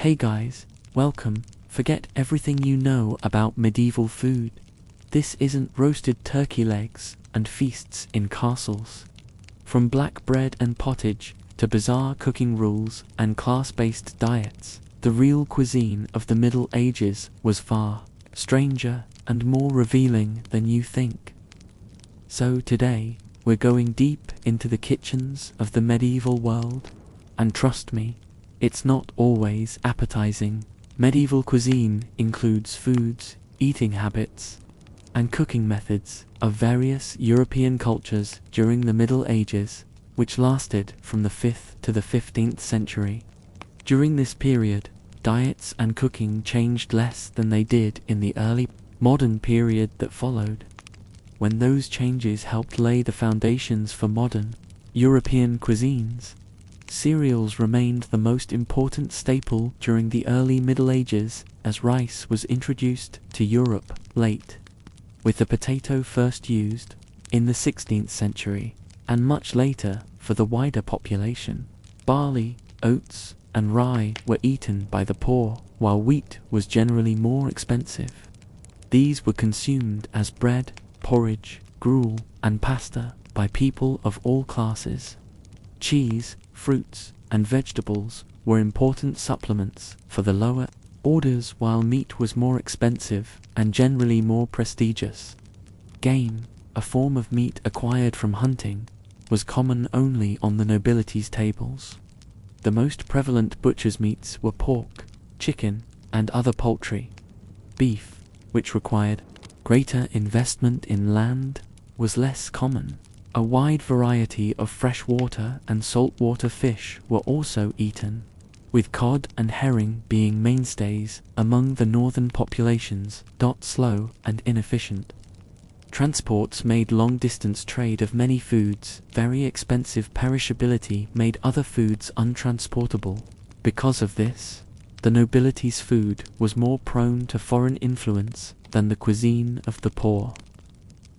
Hey guys, welcome. Forget everything you know about medieval food. This isn't roasted turkey legs and feasts in castles. From black bread and pottage to bizarre cooking rules and class-based diets, the real cuisine of the Middle Ages was far stranger and more revealing than you think. So today, we're going deep into the kitchens of the medieval world, and trust me, it's not always appetizing. Medieval cuisine includes foods, eating habits, and cooking methods of various European cultures during the Middle Ages, which lasted from the 5th to the 15th century. During this period, diets and cooking changed less than they did in the early modern period that followed, when those changes helped lay the foundations for modern European cuisines. Cereals remained the most important staple during the early Middle Ages, as rice was introduced to Europe late, with the potato first used in the 16th century, and much later for the wider population. Barley, oats, and rye were eaten by the poor, while wheat was generally more expensive. These were consumed as bread, porridge, gruel, and pasta by people of all classes. Cheese, fruits, and vegetables were important supplements for the lower orders, while meat was more expensive and generally more prestigious. Game, a form of meat acquired from hunting, was common only on the nobility's tables. The most prevalent butcher's meats were pork, chicken, and other poultry. Beef, which required greater investment in land, was less common. A wide variety of freshwater and saltwater fish were also eaten, with cod and herring being mainstays among the northern populations. Slow and inefficient transports made long-distance trade of many foods very expensive. Perishability made other foods untransportable. Because of this, the nobility's food was more prone to foreign influence than the cuisine of the poor.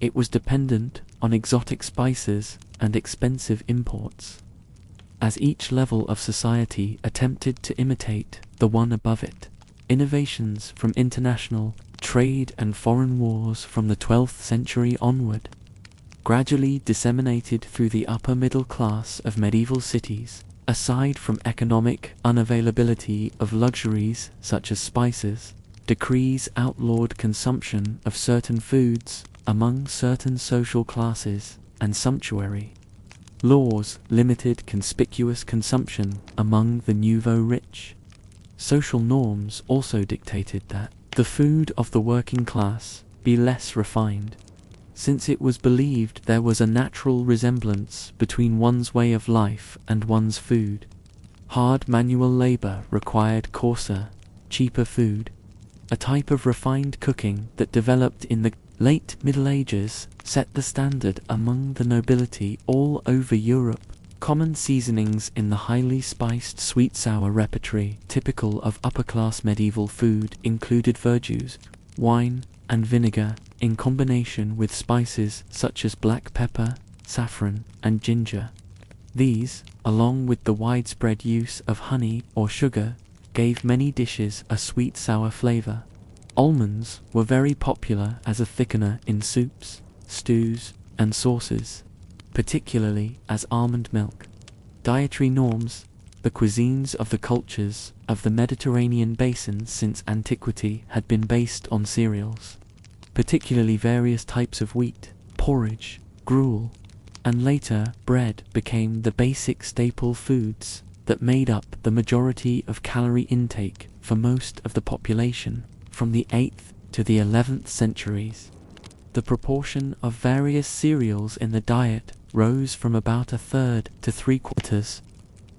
It was dependent on exotic spices and expensive imports, as each level of society attempted to imitate the one above it. Innovations from international trade and foreign wars from the 12th century onward gradually disseminated through the upper middle class of medieval cities. Aside from economic unavailability of luxuries such as spices, decrees outlawed consumption of certain foods among certain social classes, and sumptuary laws limited conspicuous consumption among the nouveau rich. Social norms also dictated that the food of the working class be less refined, since it was believed there was a natural resemblance between one's way of life and one's food. Hard manual labor required coarser, cheaper food. A type of refined cooking that developed in the late Middle Ages set the standard among the nobility all over Europe. Common seasonings in the highly spiced sweet-sour repertory typical of upper-class medieval food included verjuice, wine, and vinegar, in combination with spices such as black pepper, saffron, and ginger. These, along with the widespread use of honey or sugar, gave many dishes a sweet-sour flavor. Almonds were very popular as a thickener in soups, stews, and sauces, particularly as almond milk. Dietary norms. The cuisines of the cultures of the Mediterranean basin since antiquity had been based on cereals, particularly various types of wheat. Porridge, gruel, and later bread became the basic staple foods that made up the majority of calorie intake for most of the population. From the 8th to the 11th centuries, the proportion of various cereals in the diet rose from about a third to 3/4.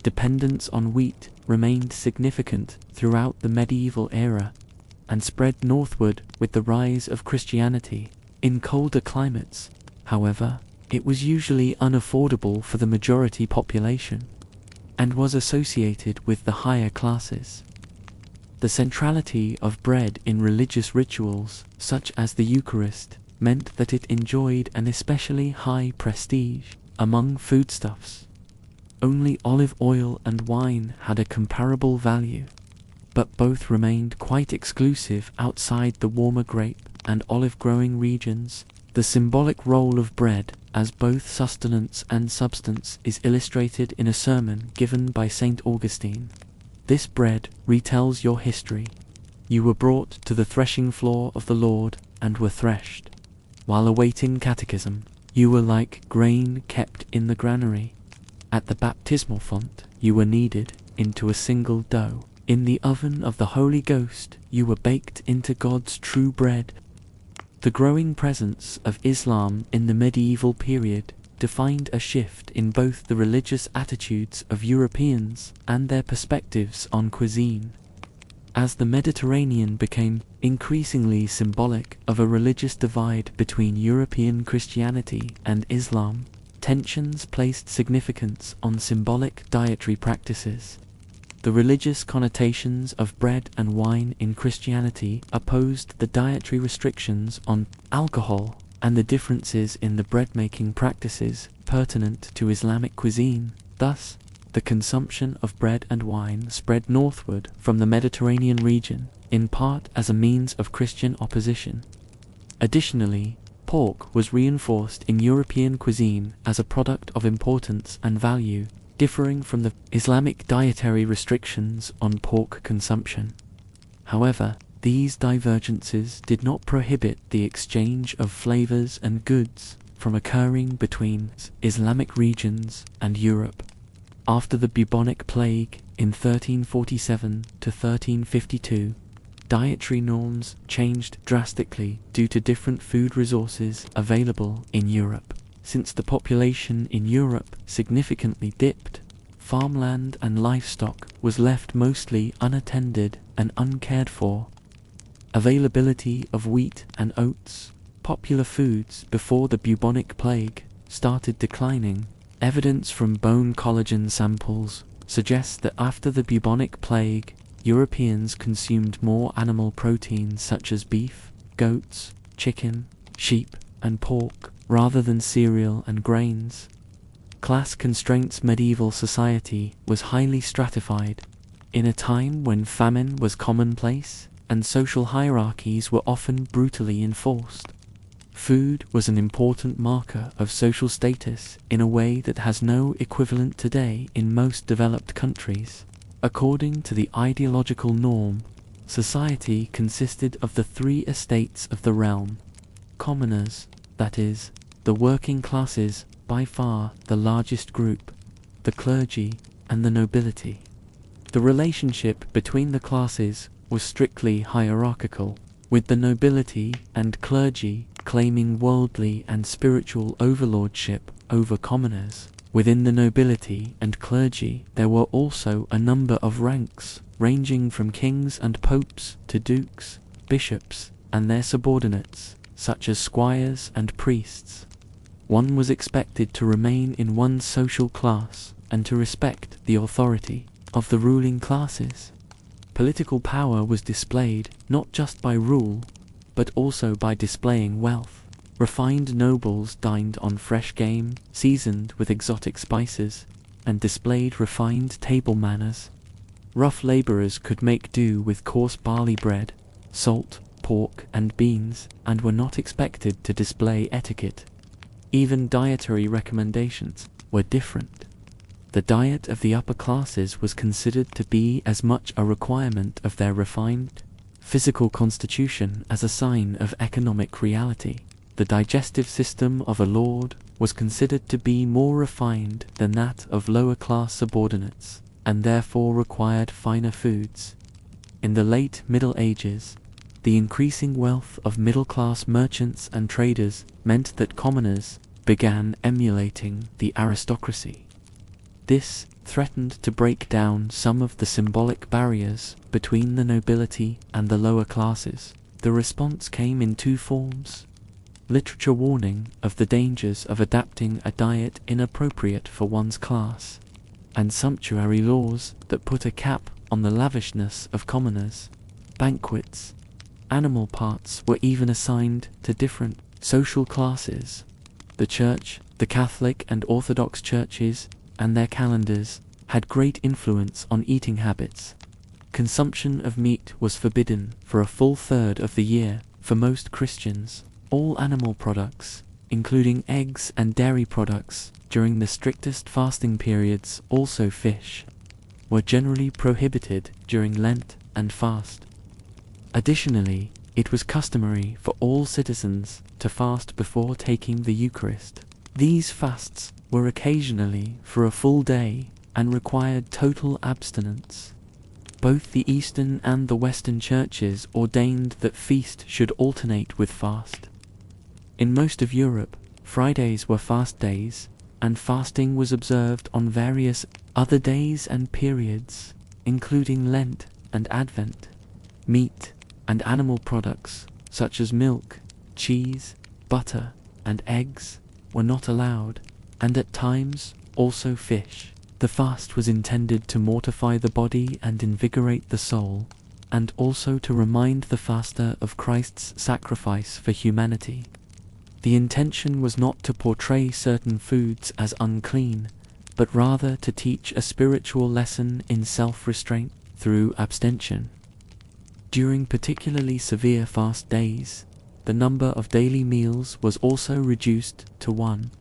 Dependence on wheat remained significant throughout the medieval era and spread northward with the rise of Christianity. In colder climates, however, it was usually unaffordable for the majority population and was associated with the higher classes. The centrality of bread in religious rituals, such as the Eucharist, meant that it enjoyed an especially high prestige among foodstuffs. Only olive oil and wine had a comparable value. but both remained quite exclusive outside the warmer grape and olive growing regions. The symbolic role of bread as both sustenance and substance is illustrated in a sermon given by St. Augustine. This bread retells your history. You were brought to the threshing floor of the Lord and were threshed. While awaiting catechism, you were like grain kept in the granary. At the baptismal font, you were kneaded into a single dough. In the oven of the Holy Ghost, you were baked into God's true bread. The growing presence of Islam in the medieval period defined a shift in both the religious attitudes of Europeans and their perspectives on cuisine. As the Mediterranean became increasingly symbolic of a religious divide between European Christianity and Islam, tensions placed significance on symbolic dietary practices. The religious connotations of bread and wine in Christianity opposed the dietary restrictions on alcohol and the differences in the bread-making practices pertinent to Islamic cuisine. Thus, the consumption of bread and wine spread northward from the Mediterranean region, in part as a means of Christian opposition. Additionally, pork was reinforced in European cuisine as a product of importance and value, differing from the Islamic dietary restrictions on pork consumption. However, these divergences did not prohibit the exchange of flavors and goods from occurring between Islamic regions and Europe. After the bubonic plague in 1347 to 1352, dietary norms changed drastically due to different food resources available in Europe. Since the population in Europe significantly dipped, farmland and livestock was left mostly unattended and uncared for. Availability of wheat and oats, popular foods before the bubonic plague, started declining. Evidence from bone collagen samples suggests that after the bubonic plague, Europeans consumed more animal proteins such as beef, goats, chicken, sheep, and pork, rather than cereal and grains. Class constraints. Medieval society was highly stratified. In a time when famine was commonplace and social hierarchies were often brutally enforced, food was an important marker of social status in a way that has no equivalent today in most developed countries. According to the ideological norm, society consisted of the three estates of the realm: commoners, that is, the working classes, by far the largest group, the clergy, and the nobility. The relationship between the classes was strictly hierarchical, with the nobility and clergy claiming worldly and spiritual overlordship over commoners. Within the nobility and clergy, there were also a number of ranks, ranging from kings and popes to dukes, bishops, and their subordinates, such as squires and priests. One was expected to remain in one's social class and to respect the authority of the ruling classes. Political power was displayed not just by rule, but also by displaying wealth. Refined nobles dined on fresh game, seasoned with exotic spices, and displayed refined table manners. Rough laborers could make do with coarse barley bread, salt, pork, and beans, and were not expected to display etiquette. Even dietary recommendations were different. The diet of the upper classes was considered to be as much a requirement of their refined physical constitution as a sign of economic reality. The digestive system of a lord was considered to be more refined than that of lower-class subordinates, and therefore required finer foods. In the late Middle Ages, the increasing wealth of middle-class merchants and traders meant that commoners began emulating the aristocracy. This threatened to break down some of the symbolic barriers between the nobility and the lower classes. The response came in two forms: literature warning of the dangers of adapting a diet inappropriate for one's class, and sumptuary laws that put a cap on the lavishness of commoners. Banquets. Animal parts were even assigned to different social classes. The Church, the Catholic and Orthodox churches, and their calendars had great influence on eating habits. Consumption of meat was forbidden for a full third of the year for most Christians. All animal products, including eggs and dairy products, during the strictest fasting periods, also fish, were generally prohibited during Lent and fast. Additionally, it was customary for all citizens to fast before taking the Eucharist. These fasts were occasionally for a full day and required total abstinence. Both the Eastern and the Western churches ordained that feast should alternate with fast. In most of Europe, Fridays were fast days, and fasting was observed on various other days and periods, including Lent and Advent. Meat and animal products, such as milk, cheese, butter, and eggs, were not allowed, and at times also fish. The fast was intended to mortify the body and invigorate the soul, and also to remind the faster of Christ's sacrifice for humanity. The intention was not to portray certain foods as unclean, but rather to teach a spiritual lesson in self-restraint through abstention. During particularly severe fast days, the number of daily meals was also reduced to one.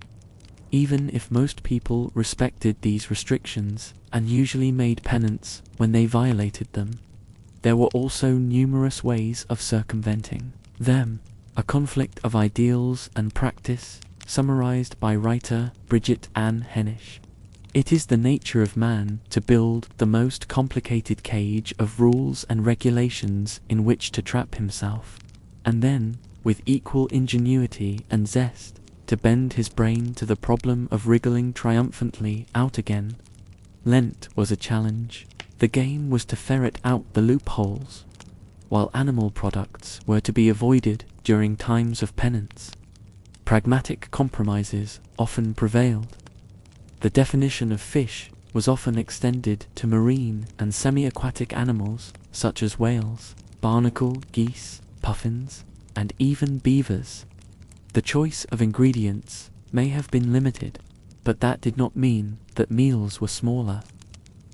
Even if most people respected these restrictions and usually made penance when they violated them, there were also numerous ways of circumventing them. A conflict of ideals and practice, summarized by writer Bridget Ann Hennish. It is the nature of man to build the most complicated cage of rules and regulations in which to trap himself, and then, with equal ingenuity and zest, to bend his brain to the problem of wriggling triumphantly out again. Lent was a challenge. The game was to ferret out the loopholes, while animal products were to be avoided during times of penance. Pragmatic compromises often prevailed. The definition of fish was often extended to marine and semi-aquatic animals such as whales, barnacle, geese, puffins, and even beavers. The choice of ingredients may have been limited, but that did not mean that meals were smaller.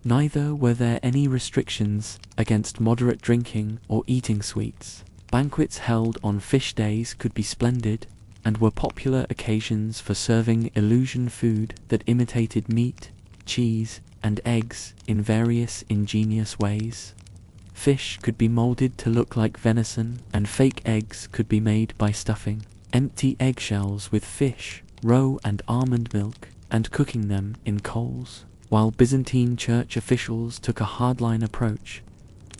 Neither were there any restrictions against moderate drinking or eating sweets. Banquets held on fish days could be splendid, and were popular occasions for serving illusion food that imitated meat, cheese, and eggs in various ingenious ways. Fish could be molded to look like venison, and fake eggs could be made by stuffing empty eggshells with fish, roe and almond milk, and cooking them in coals, while Byzantine church officials took a hardline approach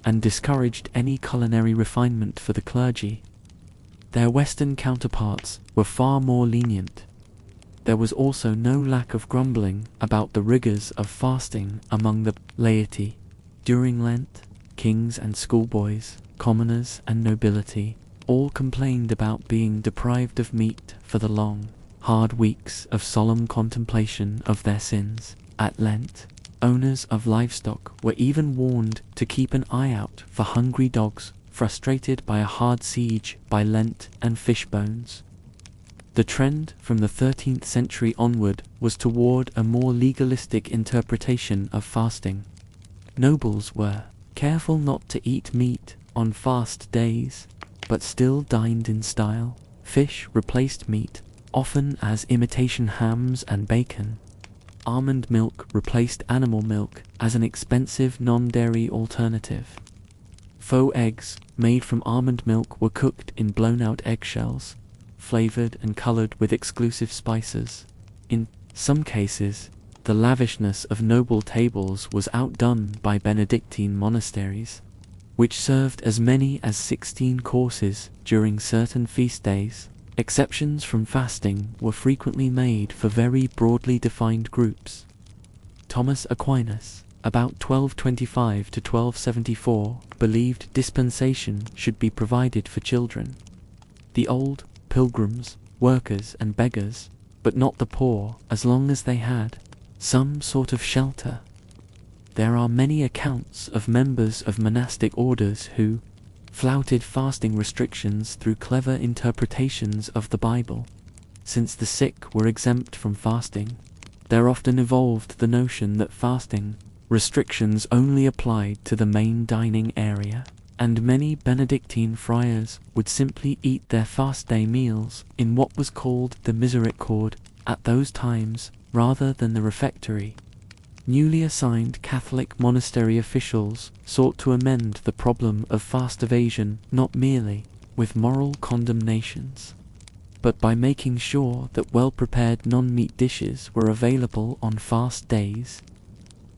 and discouraged any culinary refinement for the clergy. Their Western counterparts were far more lenient. There was also no lack of grumbling about the rigors of fasting among the laity. During Lent, kings and schoolboys, commoners and nobility, all complained about being deprived of meat for the long, hard weeks of solemn contemplation of their sins. At Lent, owners of livestock were even warned to keep an eye out for hungry dogs frustrated by a hard siege by Lent and fish bones. The trend from the 13th century onward was toward a more legalistic interpretation of fasting. Nobles were careful not to eat meat on fast days, but still dined in style. Fish replaced meat, often as imitation hams and bacon. Almond milk replaced animal milk as an expensive non-dairy alternative. Faux eggs made from almond milk were cooked in blown-out eggshells, flavored and colored with exclusive spices. In some cases, the lavishness of noble tables was outdone by Benedictine monasteries, which served as many as 16 courses during certain feast days. Exceptions from fasting were frequently made for very broadly defined groups. Thomas Aquinas, about 1225 to 1274, believed dispensation should be provided for children. The old, pilgrims, workers, and beggars, but not the poor, as long as they had some sort of shelter. There are many accounts of members of monastic orders who flouted fasting restrictions through clever interpretations of the Bible. Since the sick were exempt from fasting, there often evolved the notion that fasting Restrictions only applied to the main dining area, and many Benedictine friars would simply eat their fast day meals in what was called the misericord at those times rather than the refectory. Newly assigned Catholic monastery officials sought to amend the problem of fast evasion not merely with moral condemnations, but by making sure that well-prepared non-meat dishes were available on fast days.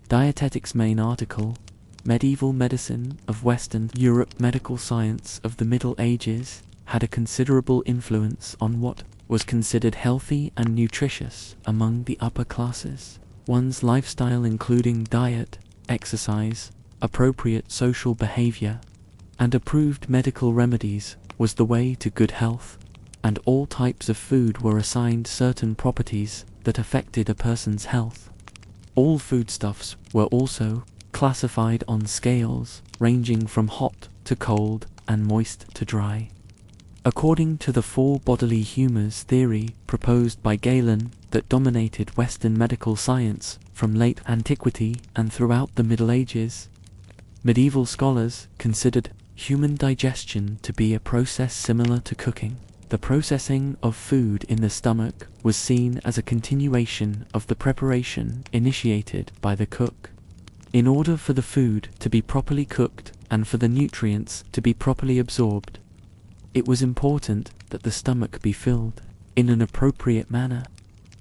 Dietetics' main article, Medieval Medicine of Western Europe Medical Science of the Middle Ages, had a considerable influence on what was considered healthy and nutritious among the upper classes. One's lifestyle including diet, exercise, appropriate social behavior, and approved medical remedies was the way to good health, and all types of food were assigned certain properties that affected a person's health. All foodstuffs were also classified on scales ranging from hot to cold and moist to dry. According to the four bodily humours theory proposed by Galen that dominated Western medical science from late antiquity and throughout the Middle Ages, medieval scholars considered human digestion to be a process similar to cooking. The processing of food in the stomach was seen as a continuation of the preparation initiated by the cook. In order for the food to be properly cooked and for the nutrients to be properly absorbed, it was important that the stomach be filled in an appropriate manner.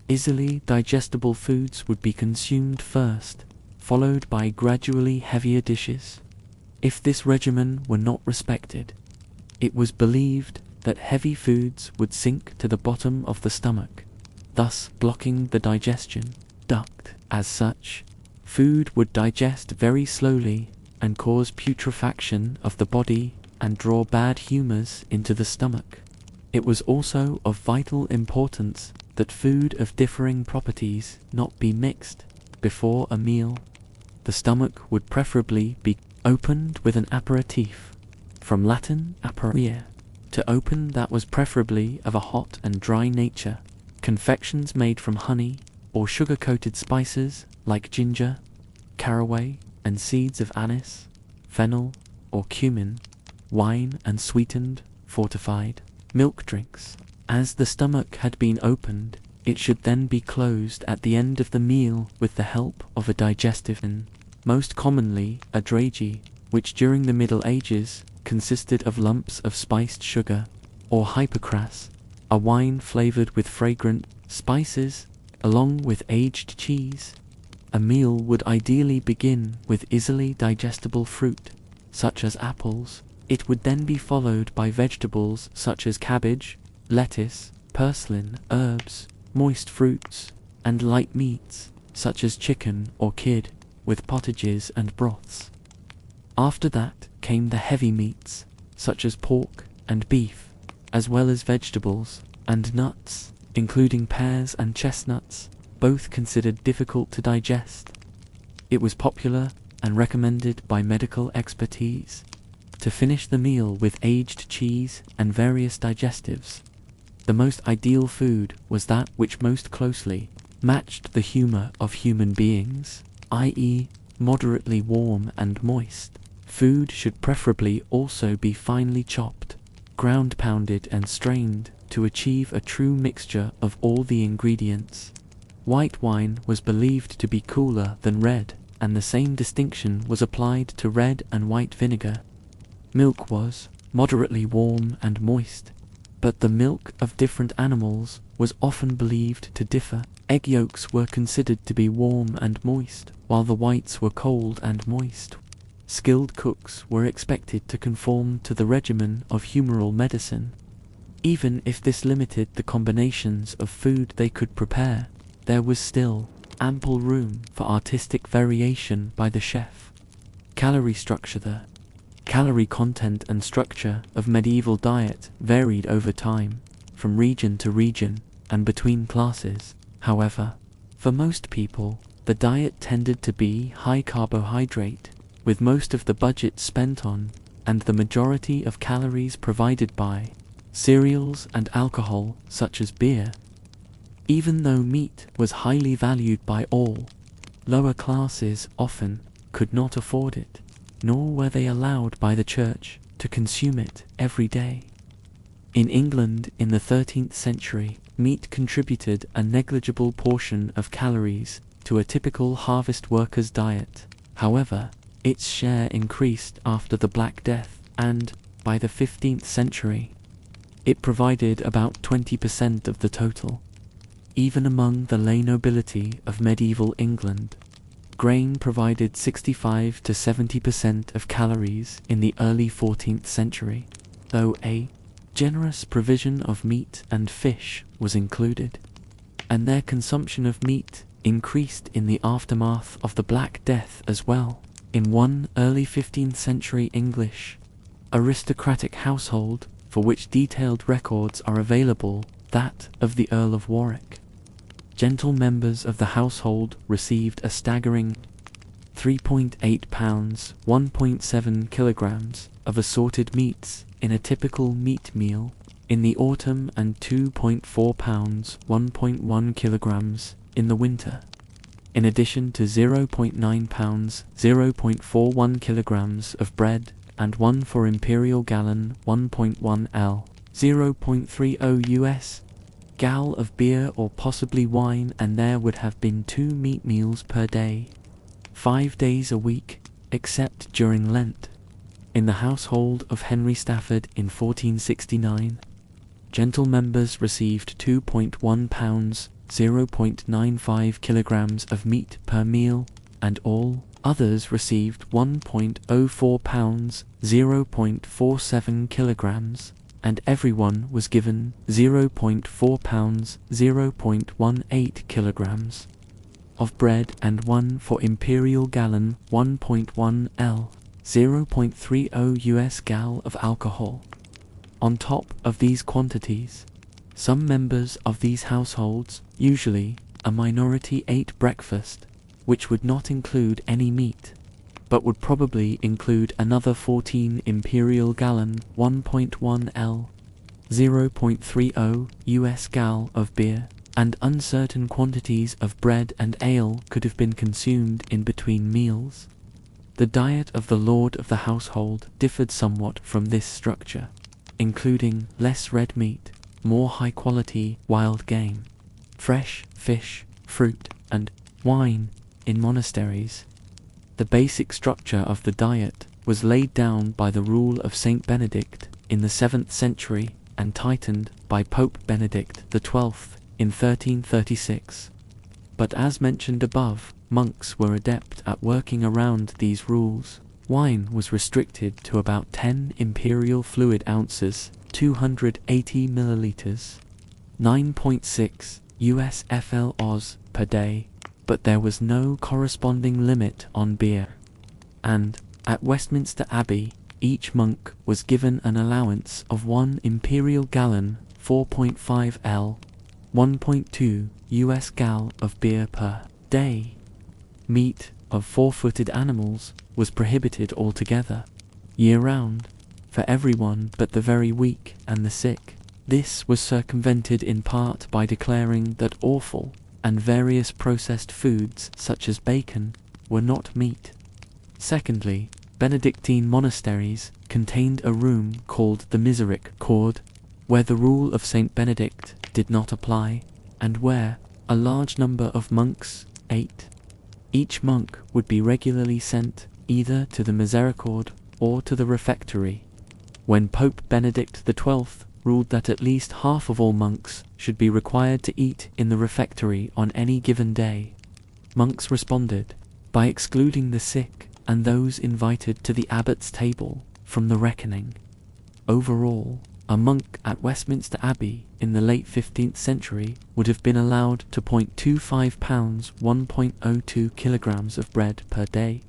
Easily digestible foods would be consumed first, followed by gradually heavier dishes. If this regimen were not respected, it was believed that heavy foods would sink to the bottom of the stomach, thus blocking the digestion duct. As such, food would digest very slowly and cause putrefaction of the body and draw bad humours into the stomach. It was also of vital importance that food of differing properties not be mixed before a meal. The stomach would preferably be opened with an aperitif, from Latin aperire, to open, that was preferably of a hot and dry nature. Confections made from honey or sugar-coated spices like ginger, caraway, and seeds of anise, fennel, or cumin, wine and sweetened, fortified, milk drinks. As the stomach had been opened, it should then be closed at the end of the meal with the help of a digestive and, most commonly, a dragee, which during the Middle Ages consisted of lumps of spiced sugar, or hypocras, a wine flavored with fragrant spices, along with aged cheese. A meal would ideally begin with easily digestible fruit, such as apples. It would then be followed by vegetables such as cabbage, lettuce, purslane, herbs, moist fruits, and light meats, such as chicken or kid, with pottages and broths. After that came the heavy meats, such as pork and beef, as well as vegetables and nuts, including pears and chestnuts, both considered difficult to digest. It was popular and recommended by medical expertise to finish the meal with aged cheese and various digestives. The most ideal food was that which most closely matched the humor of human beings, i.e., moderately warm and moist. Food should preferably also be finely chopped, ground pounded and strained to achieve a true mixture of all the ingredients. White wine was believed to be cooler than red, and the same distinction was applied to red and white vinegar. Milk was moderately warm and moist, but the milk of different animals was often believed to differ. Egg yolks were considered to be warm and moist, while the whites were cold and moist. Skilled cooks were expected to conform to the regimen of humoral medicine. Even if this limited the combinations of food they could prepare, there was still ample room for artistic variation by the chef. Calorie structure. The calorie content and structure of medieval diet varied over time, from region to region, and between classes. However, for most people, the diet tended to be high carbohydrate, with most of the budget spent on, and the majority of calories provided by, cereals and alcohol such as beer. Even though meat was highly valued by all, Lower classes often could not afford it, nor were they allowed by the church to consume it every day. In England in the 13th century, meat contributed a negligible portion of calories to a typical harvest worker's diet. However, its share increased after the Black Death, and, by the 15th century, it provided about 20% of the total. Even among the lay nobility of medieval England, grain provided 65 to 70% of calories in the early 14th century, though a generous provision of meat and fish was included, and their consumption of meat increased in the aftermath of the Black Death as well. In one early 15th century English aristocratic household, for which detailed records are available, that of the Earl of Warwick, gentle members of the household received a staggering 3.8 pounds, 1.7 kilograms of assorted meats in a typical meat meal in the autumn and 2.4 pounds, 1.1 kilograms in the winter, in addition to 0.9 pounds, 0.41 kilograms of bread and 1 for imperial gallon, 1.1 L, 0.30 US gal of beer or possibly wine, and there would have been 2 meat meals per day, 5 days a week, except during Lent. In the household of Henry Stafford in 1469, gentle members received 2.1 pounds, 0.95 kilograms of meat per meal, and all others received 1.04 pounds, 0.47 kilograms, and everyone was given 0.4 pounds, 0.18 kilograms of bread and 1 for imperial gallon, 1.1 L, 0.30 US gal of alcohol. On top of these quantities, some members of these households, usually a minority, ate breakfast, which would not include any meat, but would probably include another 14 imperial gallon, 1.1 L, 0.30 US gal of beer, and uncertain quantities of bread and ale could have been consumed in between meals. The diet of the lord of the household differed somewhat from this structure, including less red meat, more high-quality wild game, fresh fish, fruit, and wine in monasteries. The basic structure of the diet was laid down by the rule of Saint Benedict in the 7th century and tightened by Pope Benedict XII in 1336. But as mentioned above, monks were adept at working around these rules. Wine was restricted to about 10 imperial fluid ounces, 280 milliliters, 9.6 US FL Oz per day, but there was no corresponding limit on beer. And, at Westminster Abbey, each monk was given an allowance of 1 imperial gallon, 4.5 L, 1.2 US gal of beer per day. Meat of 4-footed animals was prohibited altogether, year-round, for everyone but the very weak and the sick. This was circumvented in part by declaring that offal and various processed foods such as bacon were not meat. Secondly, Benedictine monasteries contained a room called the Miseric Cord, where the rule of Saint Benedict did not apply, and where a large number of monks ate. Each monk would be regularly sent either to the Misericord or to the refectory. When Pope Benedict XII ruled that at least half of all monks should be required to eat in the refectory on any given day, monks responded by excluding the sick and those invited to the abbot's table from the reckoning. Overall, a monk at Westminster Abbey in the late 15th century would have been allowed to 0.25 pounds, 1.02 kilograms of bread per day,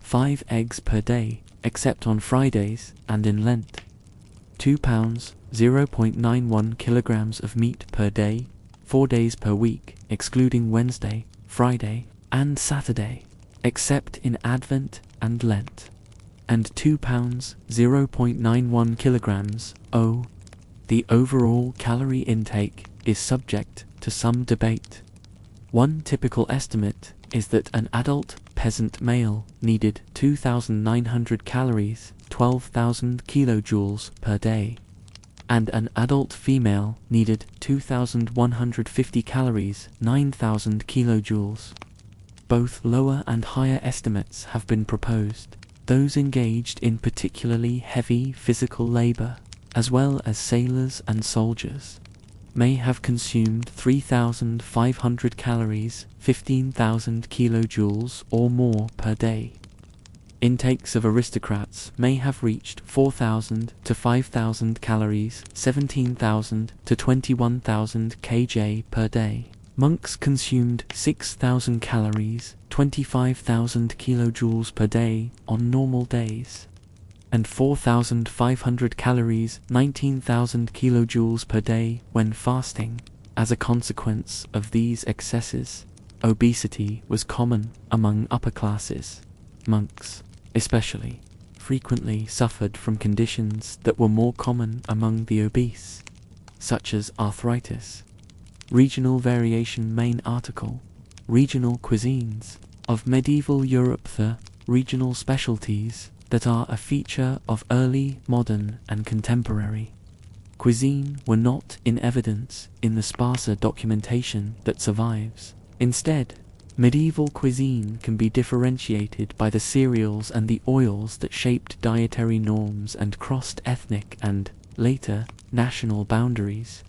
5 eggs per day, except on Fridays and in Lent, 2 pounds, 0.91 kilograms of meat per day, 4 days per week, excluding Wednesday, Friday, and Saturday, except in Advent and Lent, and 2 pounds, 0.91 kilograms, The overall calorie intake is subject to some debate. One typical estimate is that an adult peasant male needed 2,900 calories, 12,000 kilojoules per day, and an adult female needed 2,150 calories, 9,000 kilojoules. Both lower and higher estimates have been proposed. Those engaged in particularly heavy physical labor, as well as sailors and soldiers, may have consumed 3,500 calories, 15,000 kilojoules or more per day. Intakes of aristocrats may have reached 4,000 to 5,000 calories, 17,000 to 21,000 kJ per day. Monks consumed 6,000 calories, 25,000 kilojoules per day on normal days, and 4,500 calories, 19,000 kilojoules per day when fasting. As a consequence of these excesses, obesity was common among upper classes. Monks, especially, frequently suffered from conditions that were more common among the obese, such as arthritis. Regional variation. Main article. Regional cuisines of medieval Europe. The regional specialties that are a feature of early, modern, and contemporary cuisine were not in evidence in the sparser documentation that survives. Instead, medieval cuisine can be differentiated by the cereals and the oils that shaped dietary norms and crossed ethnic and, later, national boundaries.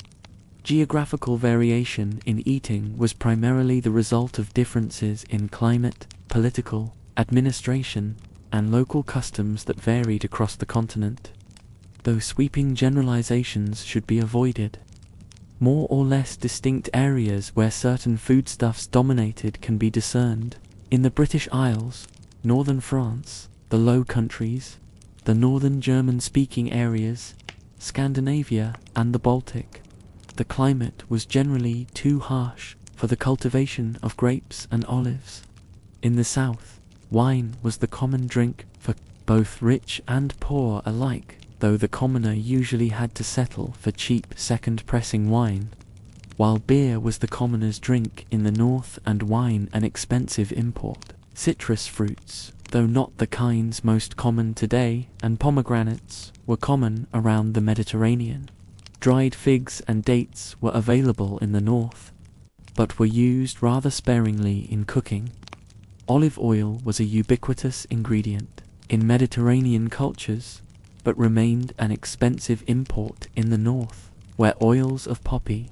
Geographical variation in eating was primarily the result of differences in climate, political, administration, and local customs that varied across the continent, though sweeping generalizations should be avoided. More or less distinct areas where certain foodstuffs dominated can be discerned. In the British Isles, northern France, the Low Countries, the northern German-speaking areas, Scandinavia, and the Baltic, the climate was generally too harsh for the cultivation of grapes and olives. In the south, wine was the common drink for both rich and poor alike, though the commoner usually had to settle for cheap second-pressing wine, while beer was the commoner's drink in the north and wine an expensive import. Citrus fruits, though not the kinds most common today, and pomegranates, were common around the Mediterranean. Dried figs and dates were available in the north, but were used rather sparingly in cooking. Olive oil was a ubiquitous ingredient in Mediterranean cultures, but remained an expensive import in the north, where oils of poppy,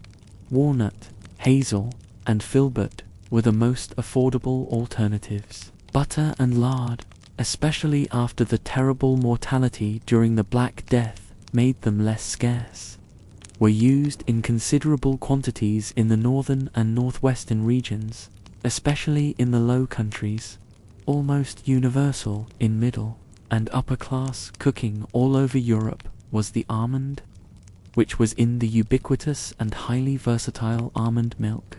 walnut, hazel, and filbert were the most affordable alternatives. Butter and lard, especially after the terrible mortality during the Black Death, made them less scarce, were used in considerable quantities in the northern and northwestern regions, especially in the Low Countries, almost universal in middle and upper class cooking all over Europe was the almond, which was in the ubiquitous and highly versatile almond milk,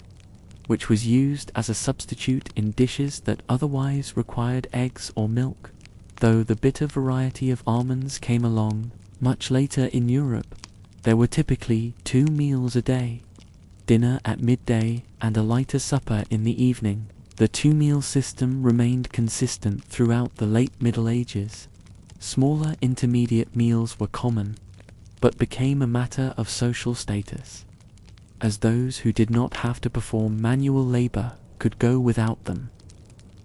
which was used as a substitute in dishes that otherwise required eggs or milk, though the bitter variety of almonds came along much later in Europe. There were typically 2 meals a day, dinner at midday and a lighter supper in the evening. The 2-meal system remained consistent throughout the late Middle Ages. Smaller intermediate meals were common, but became a matter of social status, as those who did not have to perform manual labor could go without them.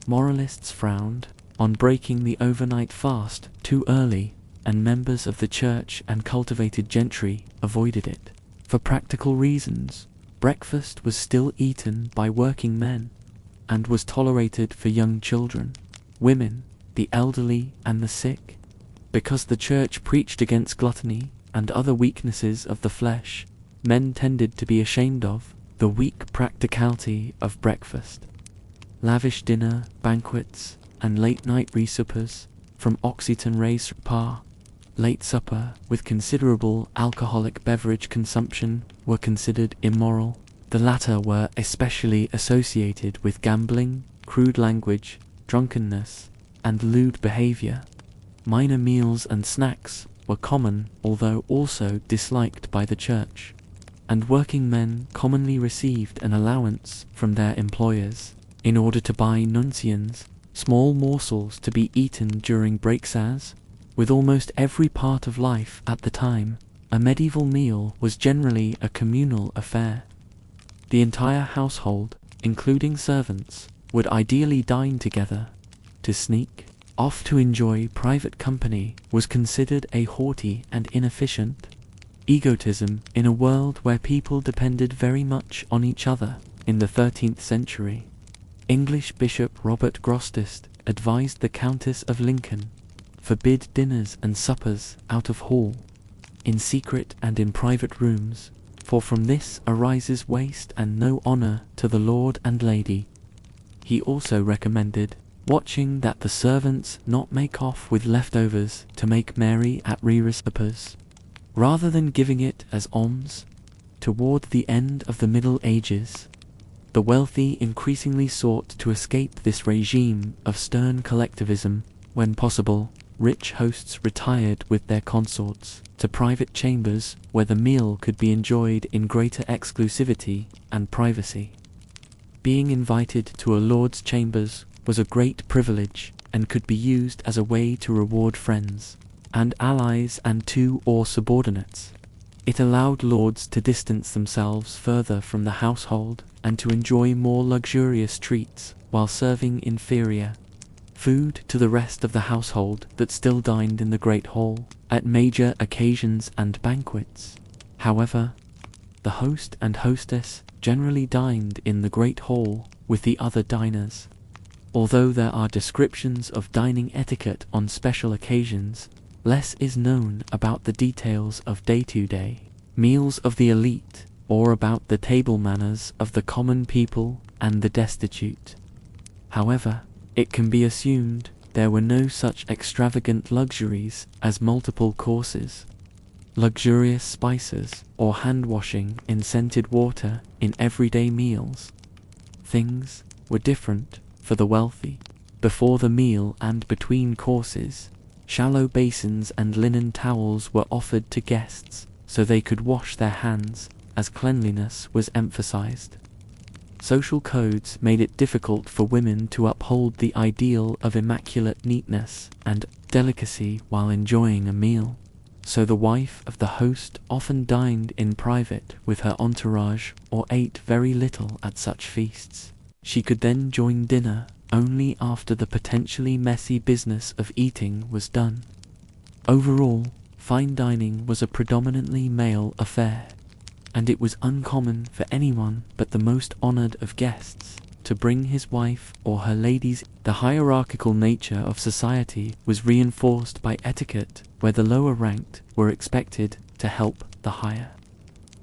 Moralists frowned on breaking the overnight fast too early, and members of the church and cultivated gentry avoided it. For practical reasons, breakfast was still eaten by working men, and was tolerated for young children, women, the elderly, and the sick. Because the church preached against gluttony and other weaknesses of the flesh, men tended to be ashamed of the weak practicality of breakfast. Lavish dinner, banquets, and late-night resuppers, from Occitan race repas, late supper with considerable alcoholic beverage consumption, were considered immoral. The latter were especially associated with gambling, crude language, drunkenness, and lewd behavior. Minor meals and snacks were common, although also disliked by the church, and working men commonly received an allowance from their employers. in order to buy nuncians, small morsels to be eaten during breaksas. With almost every part of life at the time, a medieval meal was generally a communal affair. The entire household, including servants, would ideally dine together. To sneak off to enjoy private company was considered a haughty and inefficient egotism in a world where people depended very much on each other. In the 13th century, English Bishop Robert Grosseteste advised the Countess of Lincoln, forbid dinners and suppers out of hall, in secret and in private rooms, for from this arises waste and no honour to the lord and lady. He also recommended watching that the servants not make off with leftovers to make merry at suppers, rather than giving it as alms. Toward the end of the Middle Ages, the wealthy increasingly sought to escape this regime of stern collectivism. When possible, rich hosts retired with their consorts to private chambers where the meal could be enjoyed in greater exclusivity and privacy. Being invited to a lord's chambers was a great privilege and could be used as a way to reward friends and allies and to awe subordinates. It allowed lords to distance themselves further from the household and to enjoy more luxurious treats while serving inferior food to the rest of the household that still dined in the great hall at major occasions and banquets. However, the host and hostess generally dined in the great hall with the other diners. Although there are descriptions of dining etiquette on special occasions, less is known about the details of day-to-day meals of the elite or about the table manners of the common people and the destitute. However, it can be assumed there were no such extravagant luxuries as multiple courses, luxurious spices, or hand-washing in scented water in everyday meals. Things were different for the wealthy. Before the meal and between courses, shallow basins and linen towels were offered to guests so they could wash their hands, as cleanliness was emphasized. Social codes made it difficult for women to uphold the ideal of immaculate neatness and delicacy while enjoying a meal, so the wife of the host often dined in private with her entourage or ate very little at such feasts. She could then join dinner only after the potentially messy business of eating was done. Overall, fine dining was a predominantly male affair, and it was uncommon for anyone but the most honored of guests to bring his wife or her ladies. The hierarchical nature of society was reinforced by etiquette, where the lower ranked were expected to help the higher,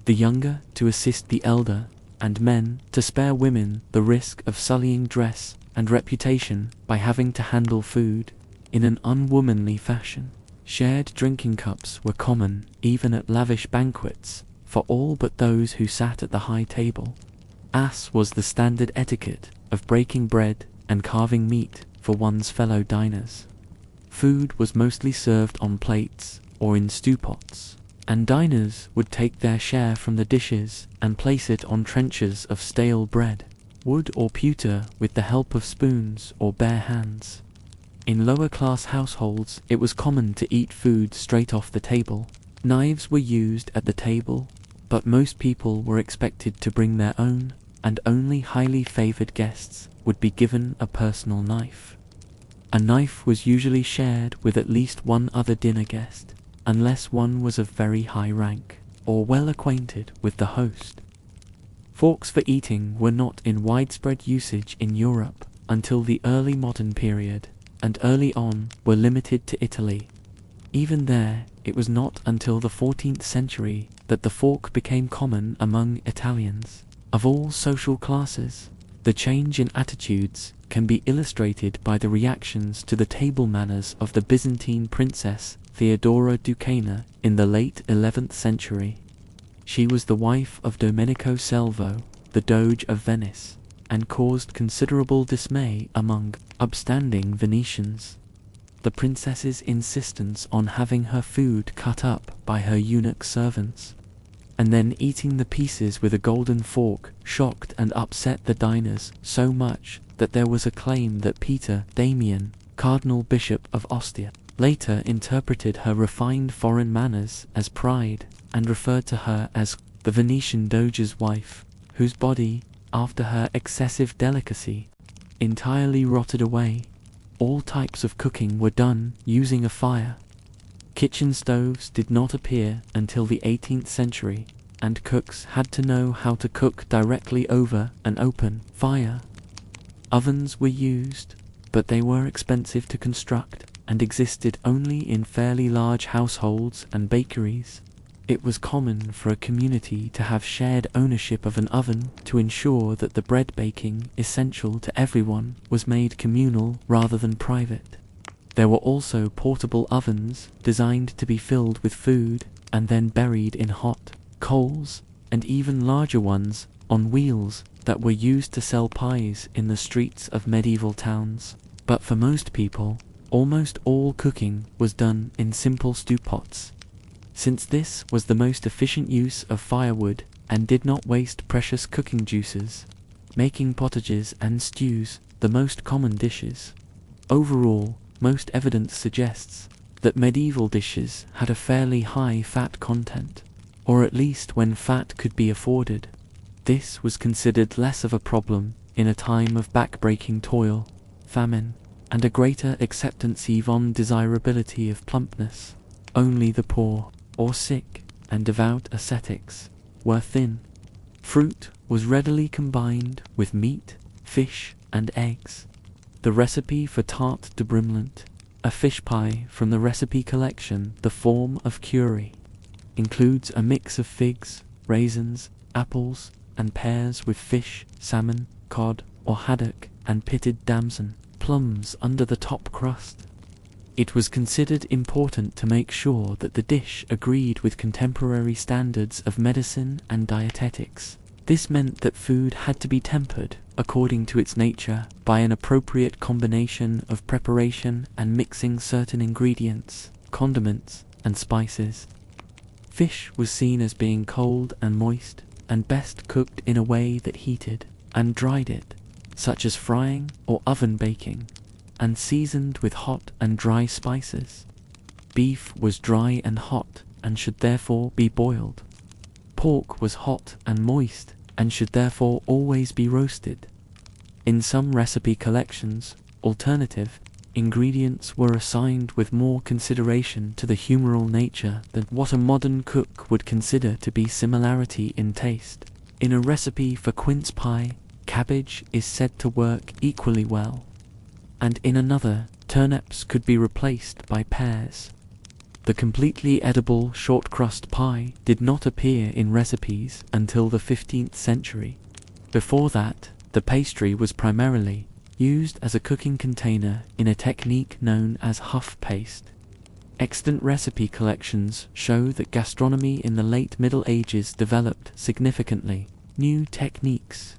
the younger to assist the elder, and men to spare women the risk of sullying dress and reputation by having to handle food in an unwomanly fashion. Shared drinking cups were common even at lavish banquets for all but those who sat at the high table, as was the standard etiquette of breaking bread and carving meat for one's fellow diners. Food was mostly served on plates or in stew pots, and diners would take their share from the dishes and place it on trenchers of stale bread, wood or pewter, with the help of spoons or bare hands. In lower-class households, it was common to eat food straight off the table. Knives were used at the table, but most people were expected to bring their own, and only highly favored guests would be given a personal knife. A knife was usually shared with at least one other dinner guest, unless one was of very high rank or well acquainted with the host. Forks for eating were not in widespread usage in Europe until the early modern period, and early on were limited to Italy. Even there, it was not until the 14th century that the fork became common among Italians of all social classes. The change in attitudes can be illustrated by the reactions to the table manners of the Byzantine princess Theodora Ducana in the late 11th century. She was the wife of Domenico Selvo, the Doge of Venice, and caused considerable dismay among upstanding Venetians. The princess's insistence on having her food cut up by her eunuch servants, and then eating the pieces with a golden fork, shocked and upset the diners so much that there was a claim that Peter Damian, Cardinal Bishop of Ostia, later interpreted her refined foreign manners as pride and referred to her as the Venetian Doge's wife, whose body, after her excessive delicacy, entirely rotted away. All types of cooking were done using a fire. Kitchen stoves did not appear until the 18th century, and cooks had to know how to cook directly over an open fire. Ovens were used, but they were expensive to construct and existed only in fairly large households and bakeries. It was common for a community to have shared ownership of an oven to ensure that the bread baking essential to everyone was made communal rather than private. There were also portable ovens designed to be filled with food and then buried in hot coals, and even larger ones on wheels that were used to sell pies in the streets of medieval towns. But for most people, almost all cooking was done in simple stew pots. Since this was the most efficient use of firewood and did not waste precious cooking juices, making pottages and stews the most common dishes. Overall, most evidence suggests that medieval dishes had a fairly high fat content, or at least when fat could be afforded. This was considered less of a problem in a time of back-breaking toil, famine, and a greater acceptance on desirability of plumpness. Only the poor, or sick, and devout ascetics were thin. Fruit was readily combined with meat, fish, and eggs. The recipe for tarte de brimlant, a fish pie from the recipe collection The Form of Curie, includes a mix of figs, raisins, apples, and pears with fish, salmon, cod, or haddock, and pitted damson, plums under the top crust. It was considered important to make sure that the dish agreed with contemporary standards of medicine and dietetics. This meant that food had to be tempered, according to its nature, by an appropriate combination of preparation and mixing certain ingredients, condiments, and spices. Fish was seen as being cold and moist, and best cooked in a way that heated and dried it, such as frying or oven baking, and seasoned with hot and dry spices. Beef was dry and hot, and should therefore be boiled. Pork was hot and moist, and should therefore always be roasted. In some recipe collections, alternative ingredients were assigned with more consideration to the humoral nature than what a modern cook would consider to be similarity in taste. In a recipe for quince pie, cabbage is said to work equally well, and in another, turnips could be replaced by pears. The completely edible short crust pie did not appear in recipes until the 15th century. Before that, the pastry was primarily used as a cooking container in a technique known as huff paste. Extant recipe collections show that gastronomy in the late Middle Ages developed significantly new techniques,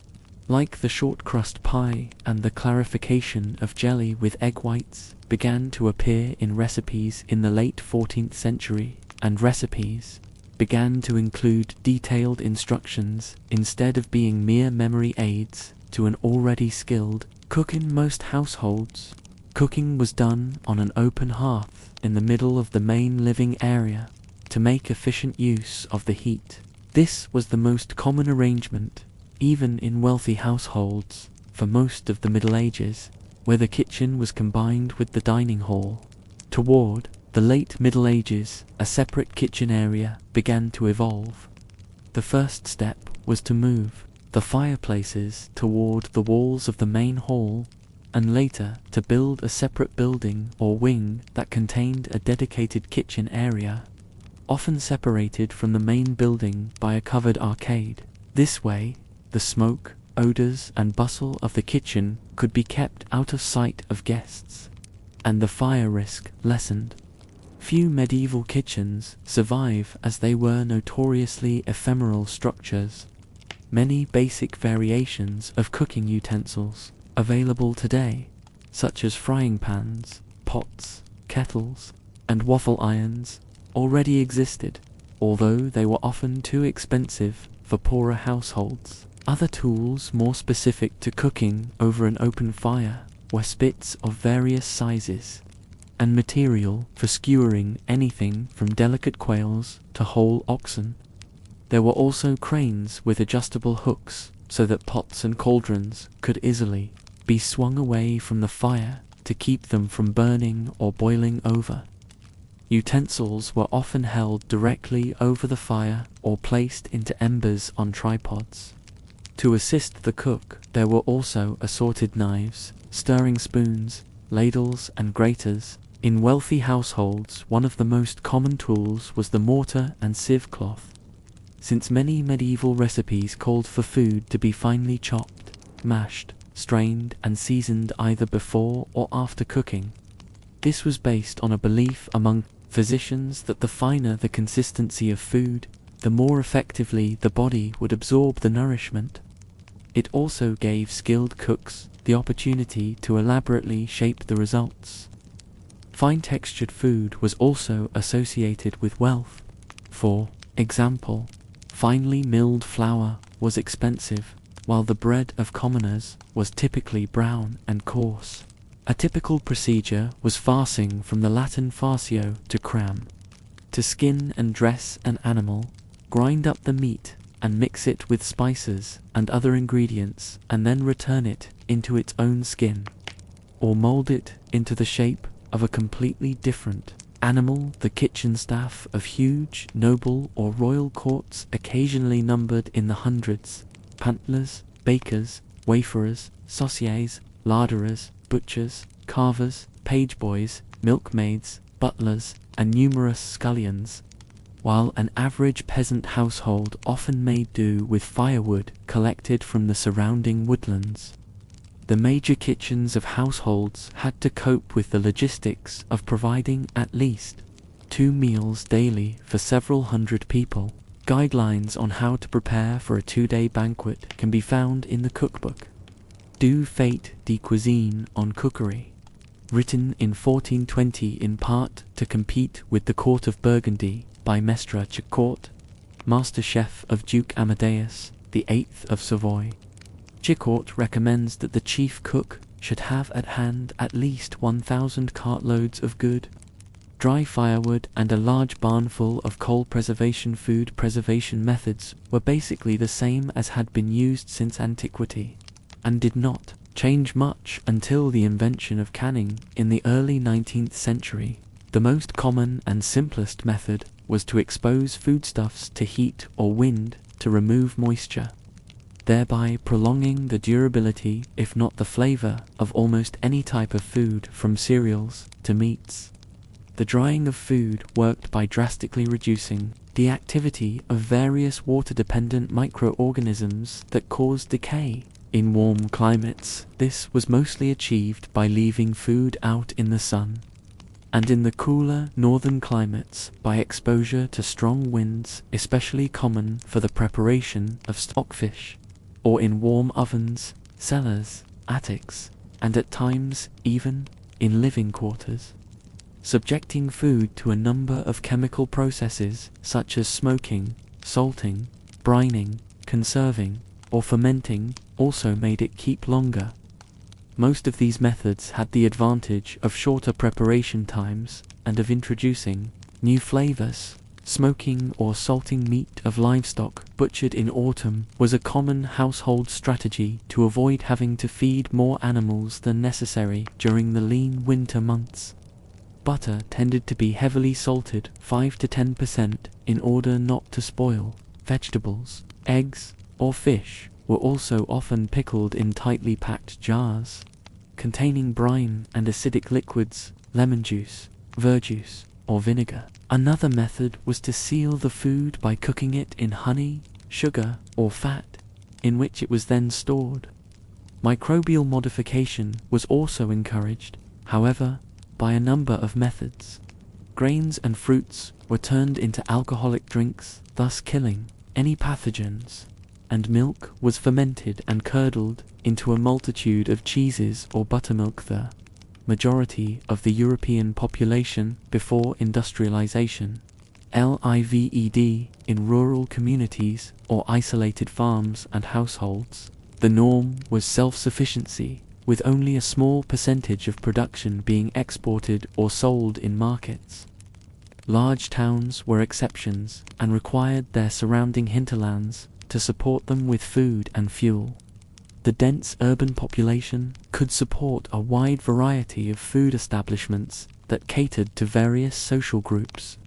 like the short crust pie, and the clarification of jelly with egg whites began to appear in recipes in the late 14th century, and recipes began to include detailed instructions instead of being mere memory aids to an already skilled cook. In most households, cooking was done on an open hearth in the middle of the main living area to make efficient use of the heat. This was the most common arrangement, even in wealthy households, for most of the Middle Ages, where the kitchen was combined with the dining hall. Toward the late Middle Ages, a separate kitchen area began to evolve. The first step was to move the fireplaces toward the walls of the main hall, and later to build a separate building or wing that contained a dedicated kitchen area, often separated from the main building by a covered arcade. This way, the smoke, odors, and bustle of the kitchen could be kept out of sight of guests, and the fire risk lessened. Few medieval kitchens survive, as they were notoriously ephemeral structures. Many basic variations of cooking utensils available today, such as frying pans, pots, kettles, and waffle irons, already existed, although they were often too expensive for poorer households. Other tools more specific to cooking over an open fire were spits of various sizes, and material for skewering anything from delicate quails to whole oxen. There were also cranes with adjustable hooks so that pots and cauldrons could easily be swung away from the fire to keep them from burning or boiling over. Utensils were often held directly over the fire or placed into embers on tripods. To assist the cook, there were also assorted knives, stirring spoons, ladles, and graters. In wealthy households, one of the most common tools was the mortar and sieve cloth. Since many medieval recipes called for food to be finely chopped, mashed, strained, and seasoned either before or after cooking, this was based on a belief among physicians that the finer the consistency of food, the more effectively the body would absorb the nourishment. It also gave skilled cooks the opportunity to elaborately shape the results. Fine-textured food was also associated with wealth. For example, finely milled flour was expensive, while the bread of commoners was typically brown and coarse. A typical procedure was farcing, from the Latin farcio, to cram. To skin and dress an animal, grind up the meat and mix it with spices and other ingredients, and then return it into its own skin, or mold it into the shape of a completely different animal. The kitchen staff of huge, noble, or royal courts occasionally numbered in the hundreds: pantlers, bakers, waferers, sauciers, larderers, butchers, carvers, page boys, milkmaids, butlers, and numerous scullions, while an average peasant household often made do with firewood collected from the surrounding woodlands. The major kitchens of households had to cope with the logistics of providing at least 2 meals daily for several hundred people. Guidelines on how to prepare for a 2-day banquet can be found in the cookbook Du Fait de Cuisine on Cookery, written in 1420 in part to compete with the court of Burgundy by Mestre Chicourt, master chef of Duke Amadeus VIII of Savoy. Chicourt recommends that the chief cook should have at hand at least 1,000 cartloads of good, dry firewood, and a large barnful of coal preservation. Food preservation methods were basically the same as had been used since antiquity, and did not change much until the invention of canning in the early 19th century. The most common and simplest method was to expose foodstuffs to heat or wind to remove moisture, thereby prolonging the durability, if not the flavor, of almost any type of food, from cereals to meats. The drying of food worked by drastically reducing the activity of various water-dependent microorganisms that cause decay. In warm climates, this was mostly achieved by leaving food out in the sun, and in the cooler northern climates by exposure to strong winds, especially common for the preparation of stockfish, or in warm ovens, cellars, attics, and at times even in living quarters. Subjecting food to a number of chemical processes such as smoking, salting, brining, conserving, or fermenting also made it keep longer. Most of these methods had the advantage of shorter preparation times and of introducing new flavors. Smoking or salting meat of livestock butchered in autumn was a common household strategy to avoid having to feed more animals than necessary during the lean winter months. Butter tended to be heavily salted, 5 to 10%, in order not to spoil. Vegetables, eggs, or fish were also often pickled in tightly packed jars containing brine and acidic liquids, lemon juice, verjuice, or vinegar. Another method was to seal the food by cooking it in honey, sugar, or fat, in which it was then stored. Microbial modification was also encouraged, however, by a number of methods. Grains and fruits were turned into alcoholic drinks, thus killing any pathogens, and milk was fermented and curdled into a multitude of cheeses or buttermilk. The majority of the European population before industrialization lived in rural communities or isolated farms and households. The norm was self-sufficiency, with only a small percentage of production being exported or sold in markets. Large towns were exceptions and required their surrounding hinterlands to support them with food and fuel. The dense urban population could support a wide variety of food establishments that catered to various social groups.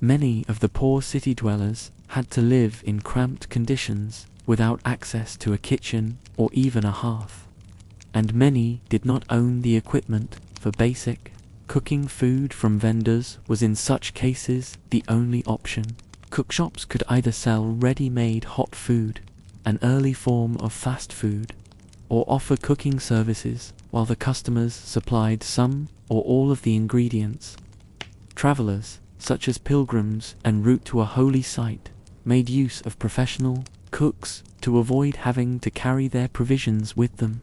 Many of the poor city dwellers had to live in cramped conditions without access to a kitchen or even a hearth, and many did not own the equipment for basic cooking. Food from vendors was in such cases the only option. Cookshops could either sell ready-made hot food, an early form of fast food, or offer cooking services while the customers supplied some or all of the ingredients. Travelers, such as pilgrims en route to a holy site, made use of professional cooks to avoid having to carry their provisions with them.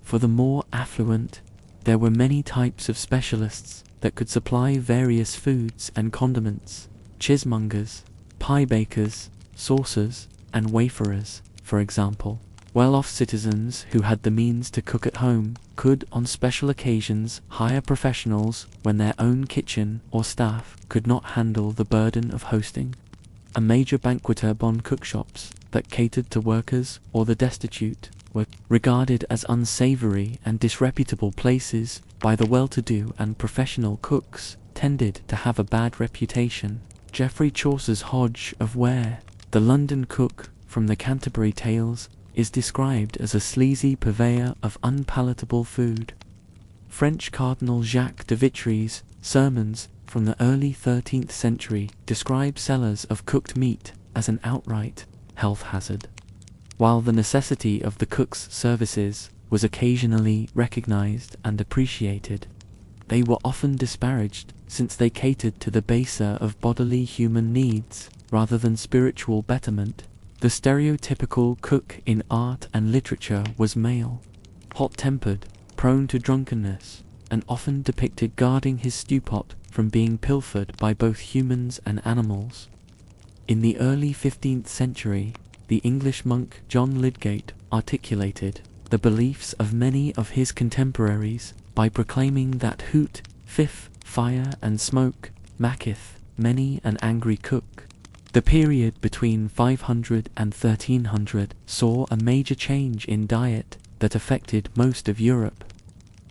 For the more affluent, there were many types of specialists that could supply various foods and condiments: cheesemongers, pie bakers, saucers, and waferers, for example. Well-off citizens who had the means to cook at home could, on special occasions, hire professionals when their own kitchen or staff could not handle the burden of hosting. A major banqueter bon cookshops that catered to workers or the destitute were regarded as unsavory and disreputable places by the well-to-do, and professional cooks tended to have a bad reputation. Geoffrey Chaucer's Hodge of Ware, the London cook from the Canterbury Tales, is described as a sleazy purveyor of unpalatable food. French Cardinal Jacques de Vitry's sermons from the early 13th century describe sellers of cooked meat as an outright health hazard. While the necessity of the cook's services was occasionally recognized and appreciated, they were often disparaged since they catered to the baser of bodily human needs rather than spiritual betterment. The stereotypical cook in art and literature was male, hot-tempered, prone to drunkenness, and often depicted guarding his stewpot from being pilfered by both humans and animals. In the early 15th century, the English monk John Lydgate articulated the beliefs of many of his contemporaries by proclaiming that hoot, fiff, fire and smoke maketh many an angry cook. The period between 500 and 1300 saw a major change in diet that affected most of Europe.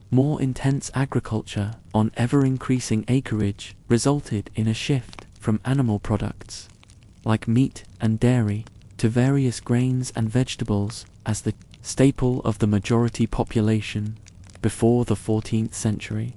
More intense agriculture on ever-increasing acreage resulted in a shift from animal products, like meat and dairy, to various grains and vegetables as the staple of the majority population. Before the 14th century,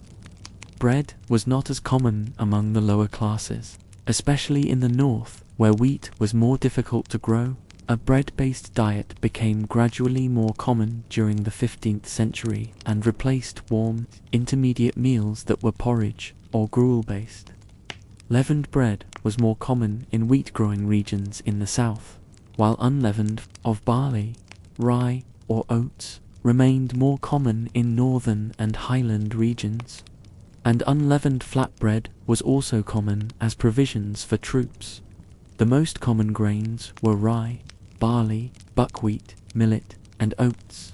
bread was not as common among the lower classes, especially in the north, where wheat was more difficult to grow. A bread-based diet became gradually more common during the 15th century and replaced warm, intermediate meals that were porridge or gruel-based. Leavened bread was more common in wheat-growing regions in the south, while unleavened of barley, rye, or oats remained more common in northern and highland regions. And unleavened flatbread was also common as provisions for troops. The most common grains were rye, barley, buckwheat, millet, and oats.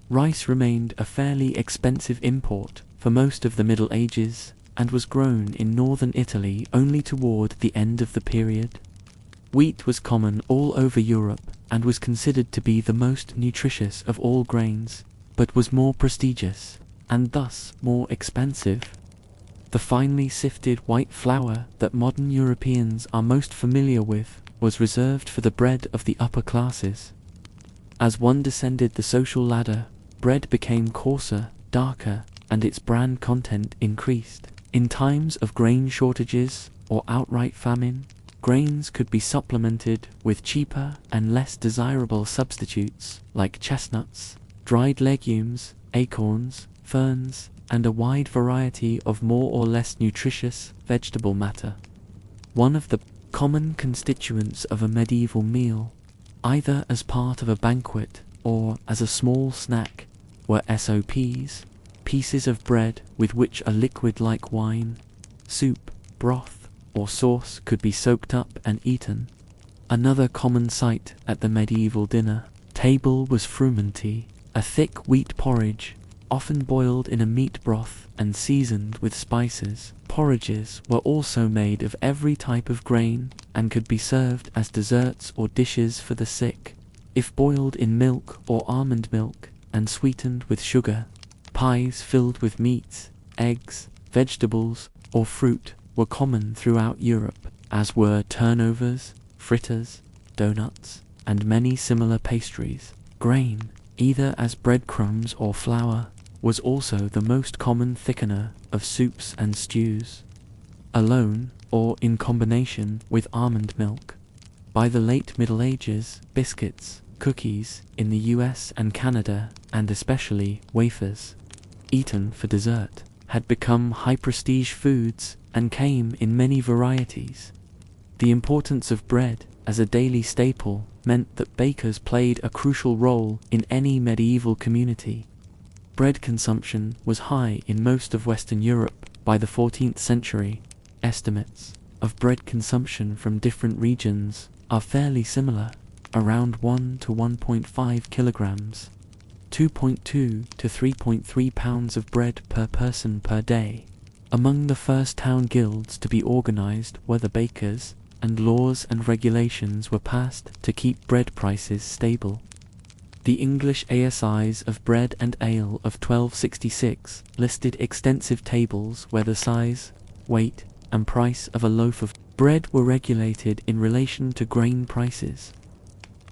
Rice remained a fairly expensive import for most of the Middle Ages and was grown in northern Italy only toward the end of the period. Wheat was common all over Europe and was considered to be the most nutritious of all grains, but was more prestigious and thus more expensive. The finely sifted white flour that modern Europeans are most familiar with was reserved for the bread of the upper classes. As one descended the social ladder, bread became coarser, darker, and its bran content increased. In times of grain shortages or outright famine, grains could be supplemented with cheaper and less desirable substitutes like chestnuts, dried legumes, acorns, ferns, and a wide variety of more or less nutritious vegetable matter. One of the common constituents of a medieval meal, either as part of a banquet or as a small snack, were SOPs, pieces of bread with which a liquid like wine, soup, broth, or sauce could be soaked up and eaten. Another common sight at the medieval dinner table was frumenty, a thick wheat porridge, often boiled in a meat broth and seasoned with spices. Porridges were also made of every type of grain and could be served as desserts or dishes for the sick. If boiled in milk or almond milk and sweetened with sugar, pies filled with meats, eggs, vegetables, or fruit were common throughout Europe, as were turnovers, fritters, donuts, and many similar pastries. Grain, either as breadcrumbs or flour, was also the most common thickener of soups and stews, alone or in combination with almond milk. By the late Middle Ages, biscuits, cookies in the US and Canada, and especially wafers, eaten for dessert, had become high-prestige foods and came in many varieties. The importance of bread as a daily staple meant that bakers played a crucial role in any medieval community. Bread consumption was high in most of Western Europe by the 14th century. Estimates of bread consumption from different regions are fairly similar, around 1 to 1.5 kilograms, 2.2 to 3.3 pounds of bread per person per day. Among the first town guilds to be organized were the bakers, and laws and regulations were passed to keep bread prices stable. The English ASIs of bread and ale of 1266 listed extensive tables where the size, weight, and price of a loaf of bread were regulated in relation to grain prices.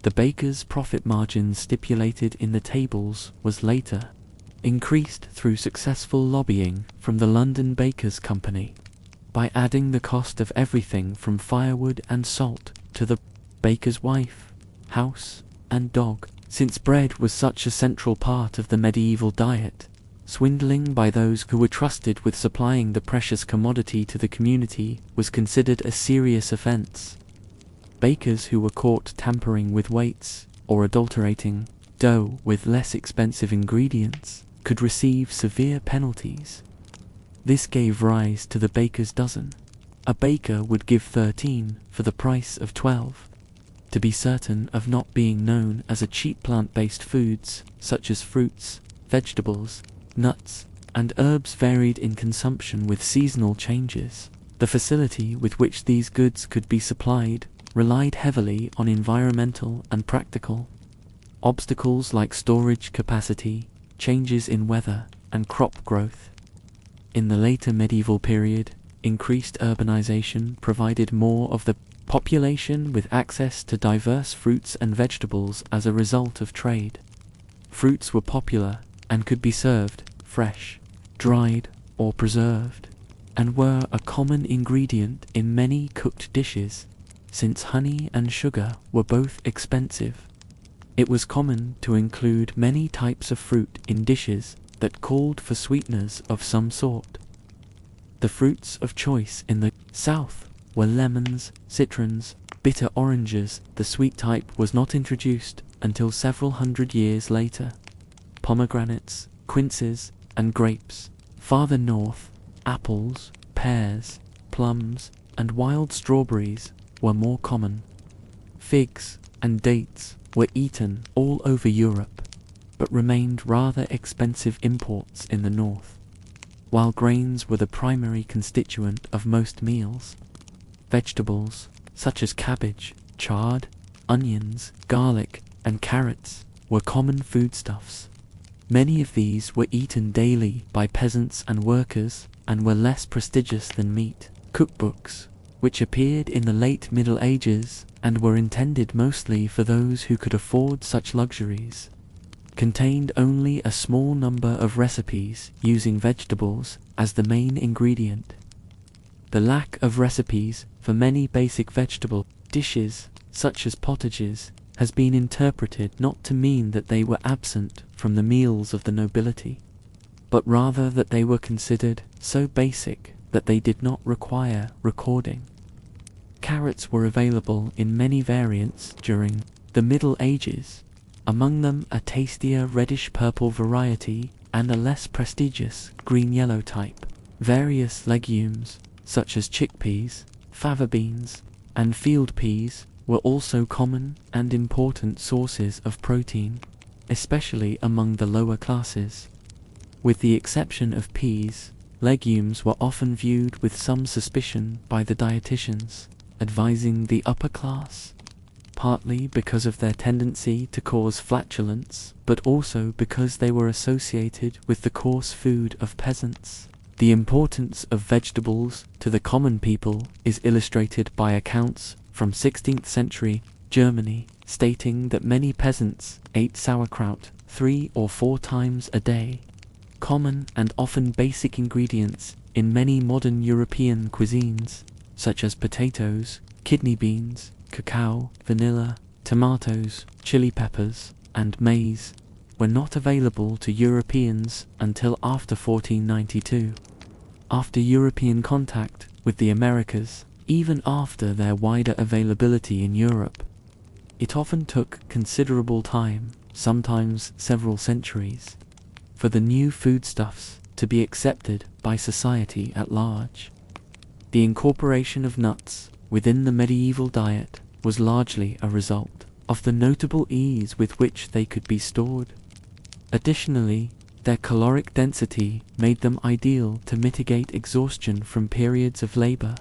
The baker's profit margins stipulated in the tables was later increased through successful lobbying from the London Bakers' Company by adding the cost of everything from firewood and salt to the baker's wife, house, and dog. Since bread was such a central part of the medieval diet, swindling by those who were trusted with supplying the precious commodity to the community was considered a serious offense. Bakers who were caught tampering with weights or adulterating dough with less expensive ingredients could receive severe penalties. This gave rise to the baker's dozen. A baker would give 13 for the price of 12. To be certain of not being known as a cheap plant-based foods such as fruits, vegetables, nuts, and herbs varied in consumption with seasonal changes. The facility with which these goods could be supplied relied heavily on environmental and practical obstacles like storage capacity, changes in weather, and crop growth. In the later medieval period, increased urbanization provided more of the population with access to diverse fruits and vegetables as a result of trade. Fruits were popular and could be served fresh, dried, or preserved, and were a common ingredient in many cooked dishes. Since honey and sugar were both expensive, it was common to include many types of fruit in dishes that called for sweeteners of some sort. The fruits of choice in the South were lemons, citrons, bitter oranges. The sweet type was not introduced until several hundred years later. Pomegranates, quinces, and grapes. Farther north, apples, pears, plums, and wild strawberries were more common. Figs and dates were eaten all over Europe, but remained rather expensive imports in the north. While grains were the primary constituent of most meals, vegetables, such as cabbage, chard, onions, garlic, and carrots, were common foodstuffs. Many of these were eaten daily by peasants and workers, and were less prestigious than meat. Cookbooks, which appeared in the late Middle Ages, and were intended mostly for those who could afford such luxuries, contained only a small number of recipes using vegetables as the main ingredient. The lack of recipes for many basic vegetable dishes, such as pottages, has been interpreted not to mean that they were absent from the meals of the nobility, but rather that they were considered so basic that they did not require recording. Carrots were available in many variants during the Middle Ages, among them a tastier reddish-purple variety and a less prestigious green-yellow type. Various legumes, such as chickpeas, fava beans, and field peas were also common and important sources of protein, especially among the lower classes. With the exception of peas, legumes were often viewed with some suspicion by the dietitians advising the upper class, partly because of their tendency to cause flatulence, but also because they were associated with the coarse food of peasants. The importance of vegetables to the common people is illustrated by accounts from 16th century Germany stating that many peasants ate sauerkraut 3 or 4 times a day. Common and often basic ingredients in many modern European cuisines, such as potatoes, kidney beans, cacao, vanilla, tomatoes, chili peppers, and maize, were not available to Europeans until after 1492. After European contact with the Americas, even after their wider availability in Europe, it often took considerable time, sometimes several centuries, for the new foodstuffs to be accepted by society at large. The incorporation of nuts within the medieval diet was largely a result of the notable ease with which they could be stored. Additionally, their caloric density made them ideal to mitigate exhaustion from periods of labor.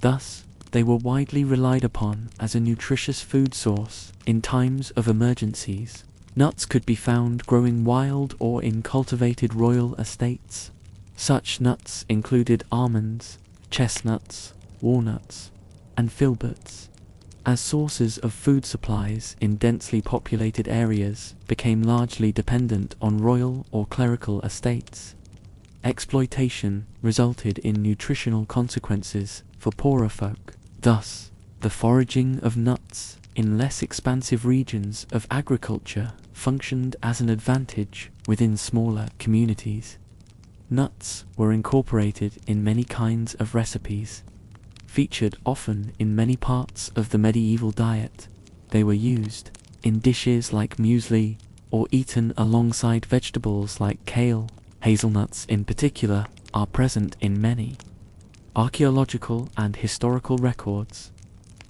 Thus, they were widely relied upon as a nutritious food source in times of emergencies. Nuts could be found growing wild or in cultivated royal estates. Such nuts included almonds, chestnuts, walnuts, and filberts. As sources of food supplies in densely populated areas became largely dependent on royal or clerical estates, exploitation resulted in nutritional consequences for poorer folk. Thus, the foraging of nuts in less expansive regions of agriculture functioned as an advantage within smaller communities. Nuts were incorporated in many kinds of recipes. Featured often in many parts of the medieval diet, they were used in dishes like muesli or eaten alongside vegetables like kale. Hazelnuts in particular are present in many archaeological and historical records.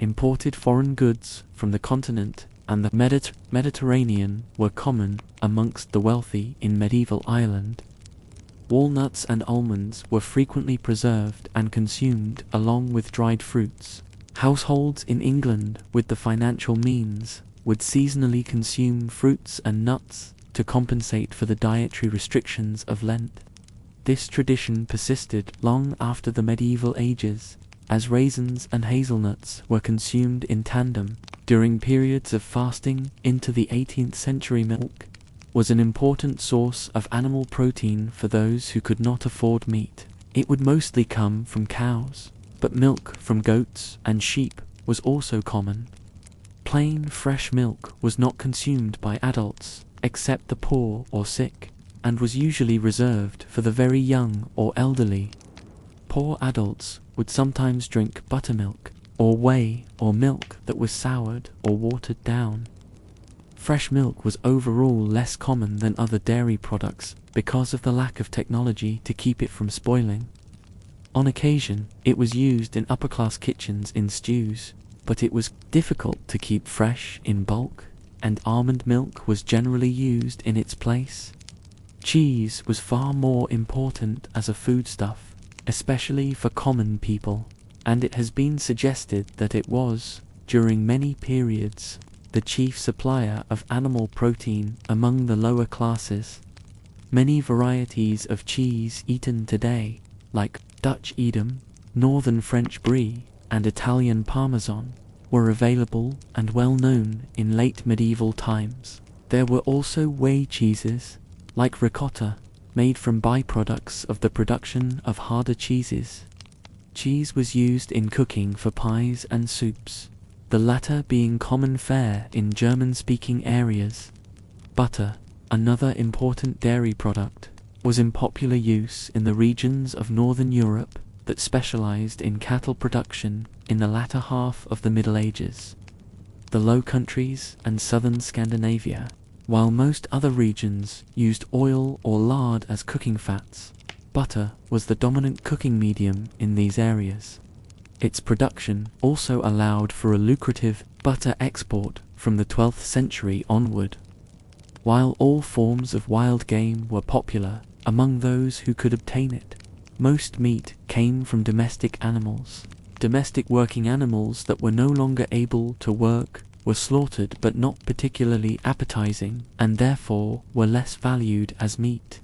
Imported foreign goods from the continent and the Mediterranean were common amongst the wealthy in medieval Ireland. Walnuts and almonds were frequently preserved and consumed along with dried fruits. Households in England with the financial means would seasonally consume fruits and nuts to compensate for the dietary restrictions of Lent. This tradition persisted long after the medieval ages, as raisins and hazelnuts were consumed in tandem. During periods of fasting into the 18th century, milk was an important source of animal protein for those who could not afford meat. It would mostly come from cows, but milk from goats and sheep was also common. Plain fresh milk was not consumed by adults, except the poor or sick, and was usually reserved for the very young or elderly. Poor adults would sometimes drink buttermilk, or whey or milk that was soured or watered down. Fresh milk was overall less common than other dairy products because of the lack of technology to keep it from spoiling. On occasion, it was used in upper-class kitchens in stews, but it was difficult to keep fresh in bulk, and almond milk was generally used in its place. Cheese was far more important as a foodstuff, especially for common people, and it has been suggested that it was, during many periods, the chief supplier of animal protein among the lower classes. Many varieties of cheese eaten today, like Dutch Edam, Northern French Brie, and Italian Parmesan, were available and well known in late medieval times. There were also whey cheeses, like ricotta, made from byproducts of the production of harder cheeses. Cheese was used in cooking for pies and soups, the latter being common fare in German-speaking areas. Butter, another important dairy product, was in popular use in the regions of Northern Europe that specialized in cattle production in the latter half of the Middle Ages. The Low Countries and southern Scandinavia, while most other regions used oil or lard as cooking fats, butter was the dominant cooking medium in these areas. Its production also allowed for a lucrative butter export from the 12th century onward. While all forms of wild game were popular among those who could obtain it, most meat came from domestic animals. Domestic working animals that were no longer able to work were slaughtered but not particularly appetizing, and therefore were less valued as meat.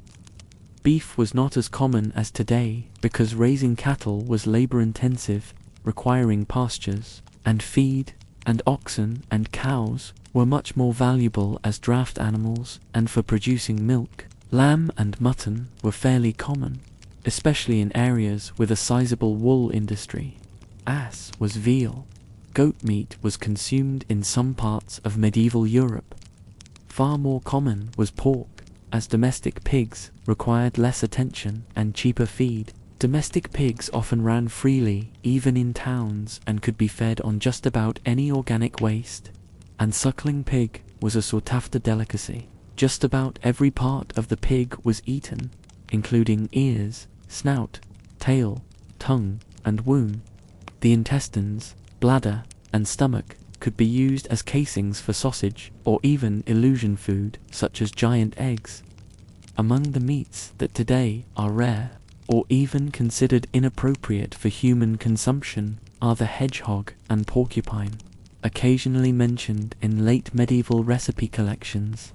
Beef was not as common as today because raising cattle was labor-intensive, requiring pastures and feed, and oxen and cows were much more valuable as draft animals and for producing milk. Lamb and mutton were fairly common, especially in areas with a sizable wool industry. Ass was veal. Goat meat was consumed in some parts of medieval Europe. Far more common was pork, as domestic pigs required less attention and cheaper feed. Domestic pigs often ran freely, even in towns, and could be fed on just about any organic waste. And suckling pig was a sought-after delicacy. Just about every part of the pig was eaten, including ears, snout, tail, tongue, and womb. The intestines, bladder, and stomach could be used as casings for sausage or even illusion food such as giant eggs. Among the meats that today are rare or even considered inappropriate for human consumption are the hedgehog and porcupine, occasionally mentioned in late medieval recipe collections.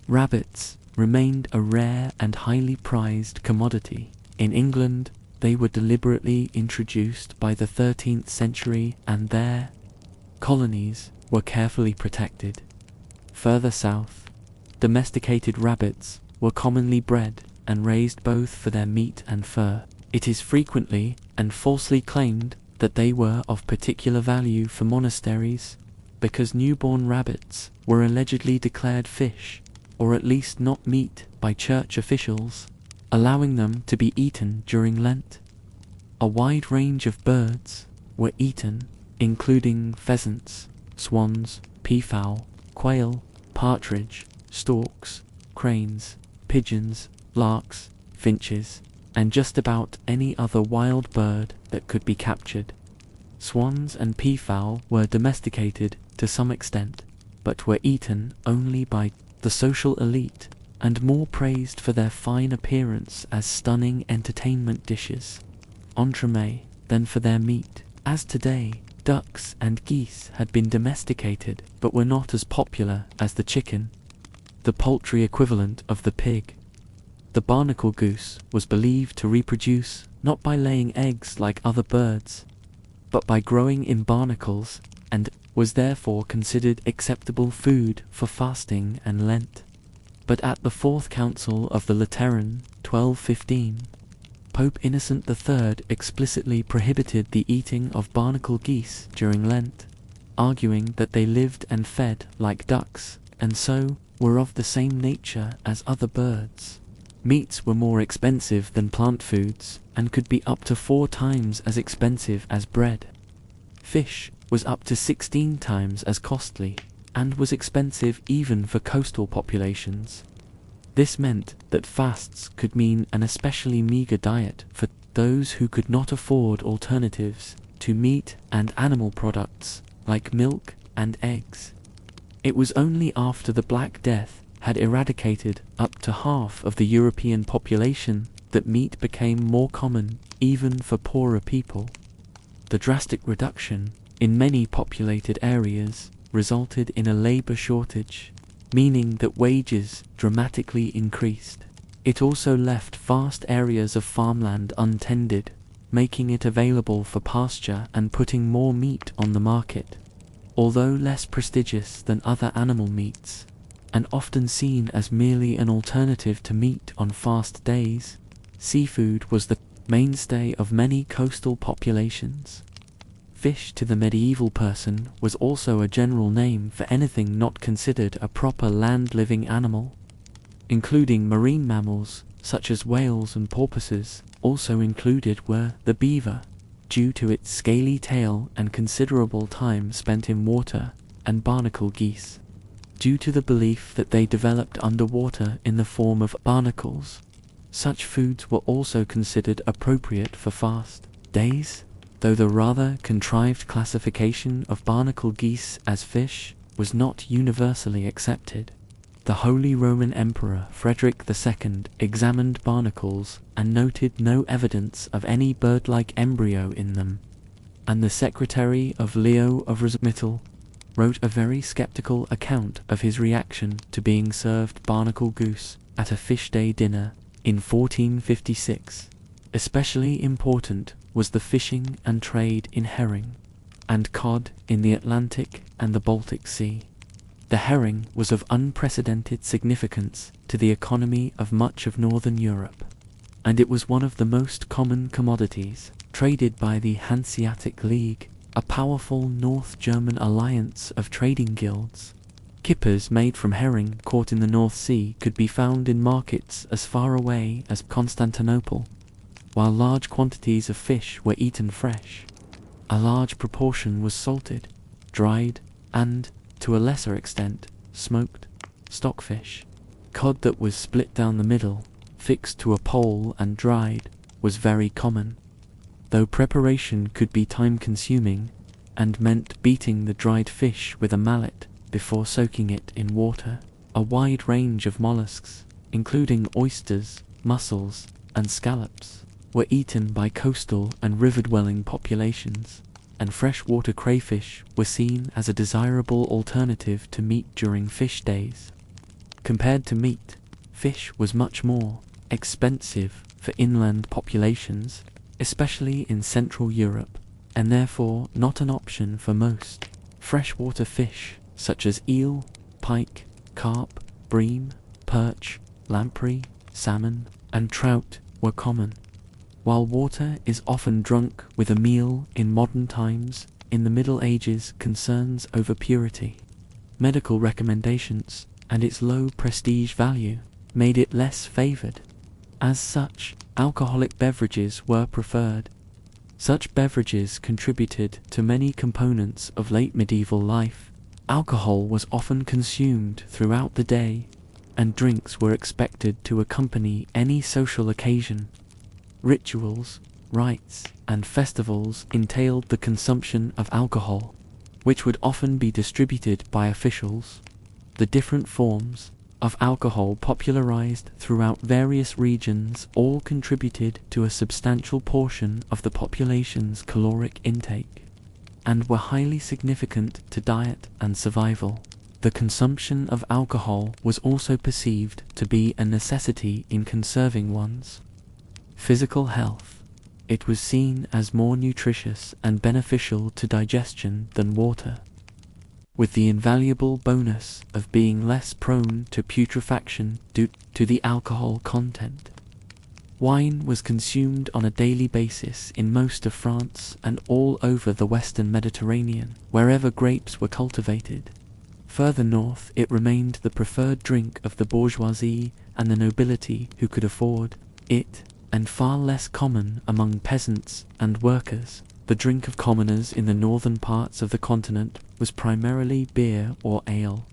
Rabbits remained a rare and highly prized commodity. In England, they were deliberately introduced by the 13th century and their colonies were carefully protected. Further south, domesticated rabbits were commonly bred and raised both for their meat and fur. It is frequently and falsely claimed that they were of particular value for monasteries because newborn rabbits were allegedly declared fish, or at least not meat, by church officials, allowing them to be eaten during Lent. A wide range of birds were eaten, including pheasants, swans, peafowl, quail, partridge, storks, cranes, pigeons, larks, finches, and just about any other wild bird that could be captured. Swans and peafowl were domesticated to some extent, but were eaten only by the social elite and more praised for their fine appearance as stunning entertainment dishes, entremet, than for their meat. As today, ducks and geese had been domesticated but were not as popular as the chicken, the poultry equivalent of the pig. The barnacle goose was believed to reproduce not by laying eggs like other birds, but by growing in barnacles, and was therefore considered acceptable food for fasting and Lent. But at the Fourth Council of the Lateran, 1215, Pope Innocent III explicitly prohibited the eating of barnacle geese during Lent, arguing that they lived and fed like ducks, and so were of the same nature as other birds. Meats were more expensive than plant foods, and could be up to 4 times as expensive as bread. Fish was up to 16 times as costly, and was expensive even for coastal populations. This meant that fasts could mean an especially meager diet for those who could not afford alternatives to meat and animal products like milk and eggs. It was only after the Black Death had eradicated up to half of the European population that meat became more common even for poorer people. The drastic reduction in many populated areas resulted in a labor shortage, meaning that wages dramatically increased. It also left vast areas of farmland untended, making it available for pasture and putting more meat on the market. Although less prestigious than other animal meats, and often seen as merely an alternative to meat on fast days, seafood was the mainstay of many coastal populations. Fish to the medieval person was also a general name for anything not considered a proper land-living animal, including marine mammals such as whales and porpoises. Also included were the beaver, due to its scaly tail and considerable time spent in water, and barnacle geese, due to the belief that they developed underwater in the form of barnacles. Such foods were also considered appropriate for fast days. though the rather contrived classification of barnacle geese as fish was not universally accepted. The Holy Roman Emperor Frederick II examined barnacles and noted no evidence of any bird-like embryo in them, and the secretary of Leo of Rosmittel wrote a very skeptical account of his reaction to being served barnacle goose at a fish day dinner in 1456. Especially important was the fishing and trade in herring and cod in the Atlantic and the Baltic Sea. The herring was of unprecedented significance to the economy of much of northern Europe, and it was one of the most common commodities traded by the Hanseatic League, a powerful North German alliance of trading guilds. Kippers made from herring caught in the North Sea could be found in markets as far away as Constantinople, while large quantities of fish were eaten fresh. A large proportion was salted, dried, and, to a lesser extent, smoked. Stockfish, cod that was split down the middle, fixed to a pole and dried, was very common. Though preparation could be time-consuming and meant beating the dried fish with a mallet before soaking it in water, a wide range of mollusks, including oysters, mussels, and scallops, were eaten by coastal and river-dwelling populations, and freshwater crayfish were seen as a desirable alternative to meat during fish days. Compared to meat, fish was much more expensive for inland populations, especially in Central Europe, and therefore not an option for most. Freshwater fish such as eel, pike, carp, bream, perch, lamprey, salmon, and trout were common. While water is often drunk with a meal in modern times, in the Middle Ages concerns over purity, medical recommendations, and its low prestige value made it less favored. As such, alcoholic beverages were preferred. Such beverages contributed to many components of late medieval life. Alcohol was often consumed throughout the day, and drinks were expected to accompany any social occasion. Rituals, rites, and festivals entailed the consumption of alcohol, which would often be distributed by officials. The different forms of alcohol popularized throughout various regions all contributed to a substantial portion of the population's caloric intake, and were highly significant to diet and survival. The consumption of alcohol was also perceived to be a necessity in conserving one's physical health. It was seen as more nutritious and beneficial to digestion than water, with the invaluable bonus of being less prone to putrefaction due to the alcohol content. Wine was consumed on a daily basis in most of France and all over the western Mediterranean, wherever grapes were cultivated. Further north, it remained the preferred drink of the bourgeoisie and the nobility who could afford it, and far less common among peasants and workers. The drink of commoners in the northern parts of the continent was primarily beer or ale.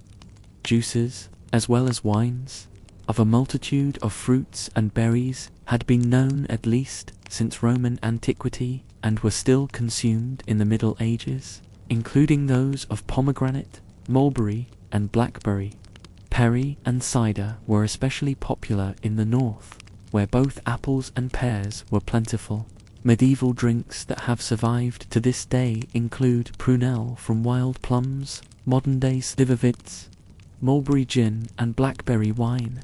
Juices, as well as wines, of a multitude of fruits and berries had been known at least since Roman antiquity and were still consumed in the Middle Ages, including those of pomegranate, mulberry, and blackberry. Perry and cider were especially popular in the north, where both apples and pears were plentiful. Medieval drinks that have survived to this day include prunelle from wild plums, modern-day slivovitz, mulberry gin, and blackberry wine.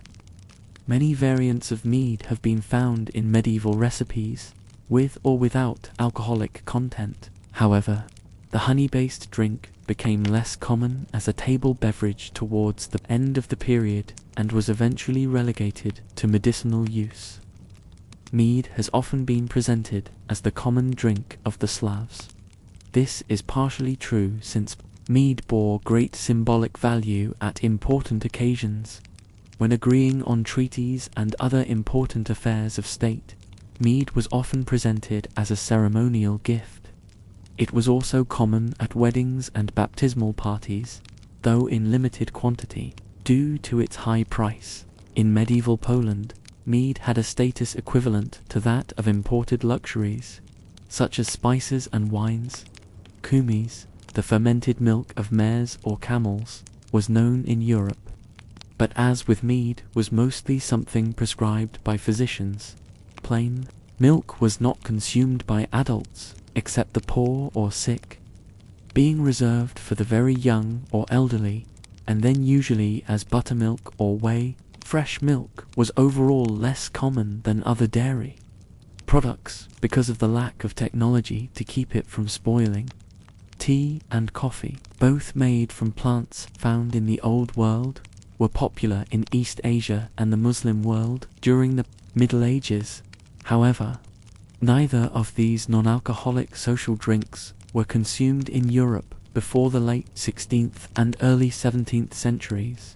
Many variants of mead have been found in medieval recipes, with or without alcoholic content. However, the honey-based drink became less common as a table beverage towards the end of the period and was eventually relegated to medicinal use. Mead has often been presented as the common drink of the Slavs. This is partially true since mead bore great symbolic value at important occasions. When agreeing on treaties and other important affairs of state, mead was often presented as a ceremonial gift. It was also common at weddings and baptismal parties, though in limited quantity, due to its high price. In medieval Poland, mead had a status equivalent to that of imported luxuries. such as spices and wines. Kumis, the fermented milk of mares or camels, was known in Europe, but as with mead, was mostly something prescribed by physicians. Plain milk was not consumed by adults, except the poor or sick, being reserved for the very young or elderly, and then usually as buttermilk or whey. Fresh milk was overall less common than other dairy products because of the lack of technology to keep it from spoiling. Tea and coffee, both made from plants found in the Old World, were popular in East Asia and the Muslim world during the Middle Ages. However, neither of these non-alcoholic social drinks were consumed in Europe before the late 16th and early 17th centuries.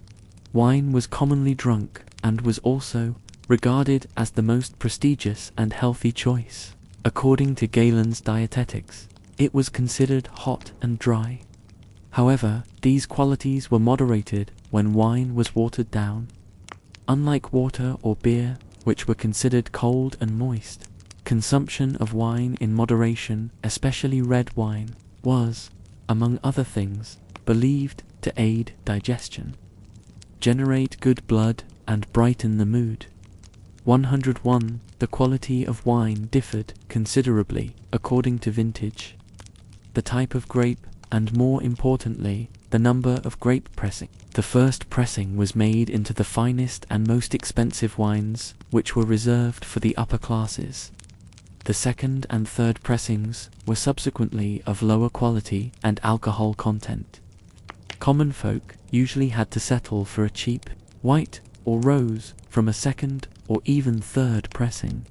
Wine was commonly drunk and was also regarded as the most prestigious and healthy choice. According to Galen's Dietetics, it was considered hot and dry. However, these qualities were moderated when wine was watered down. Unlike water or beer, which were considered cold and moist, consumption of wine in moderation, especially red wine, was, among other things, believed to aid digestion, generate good blood, and brighten the mood. 101. The quality of wine differed considerably according to vintage, the type of grape, and more importantly, the number of grape pressing. The first pressing was made into the finest and most expensive wines, which were reserved for the upper classes. The second and third pressings were subsequently of lower quality and alcohol content. Common folk usually had to settle for a cheap, white, or rose from a second or even third pressing,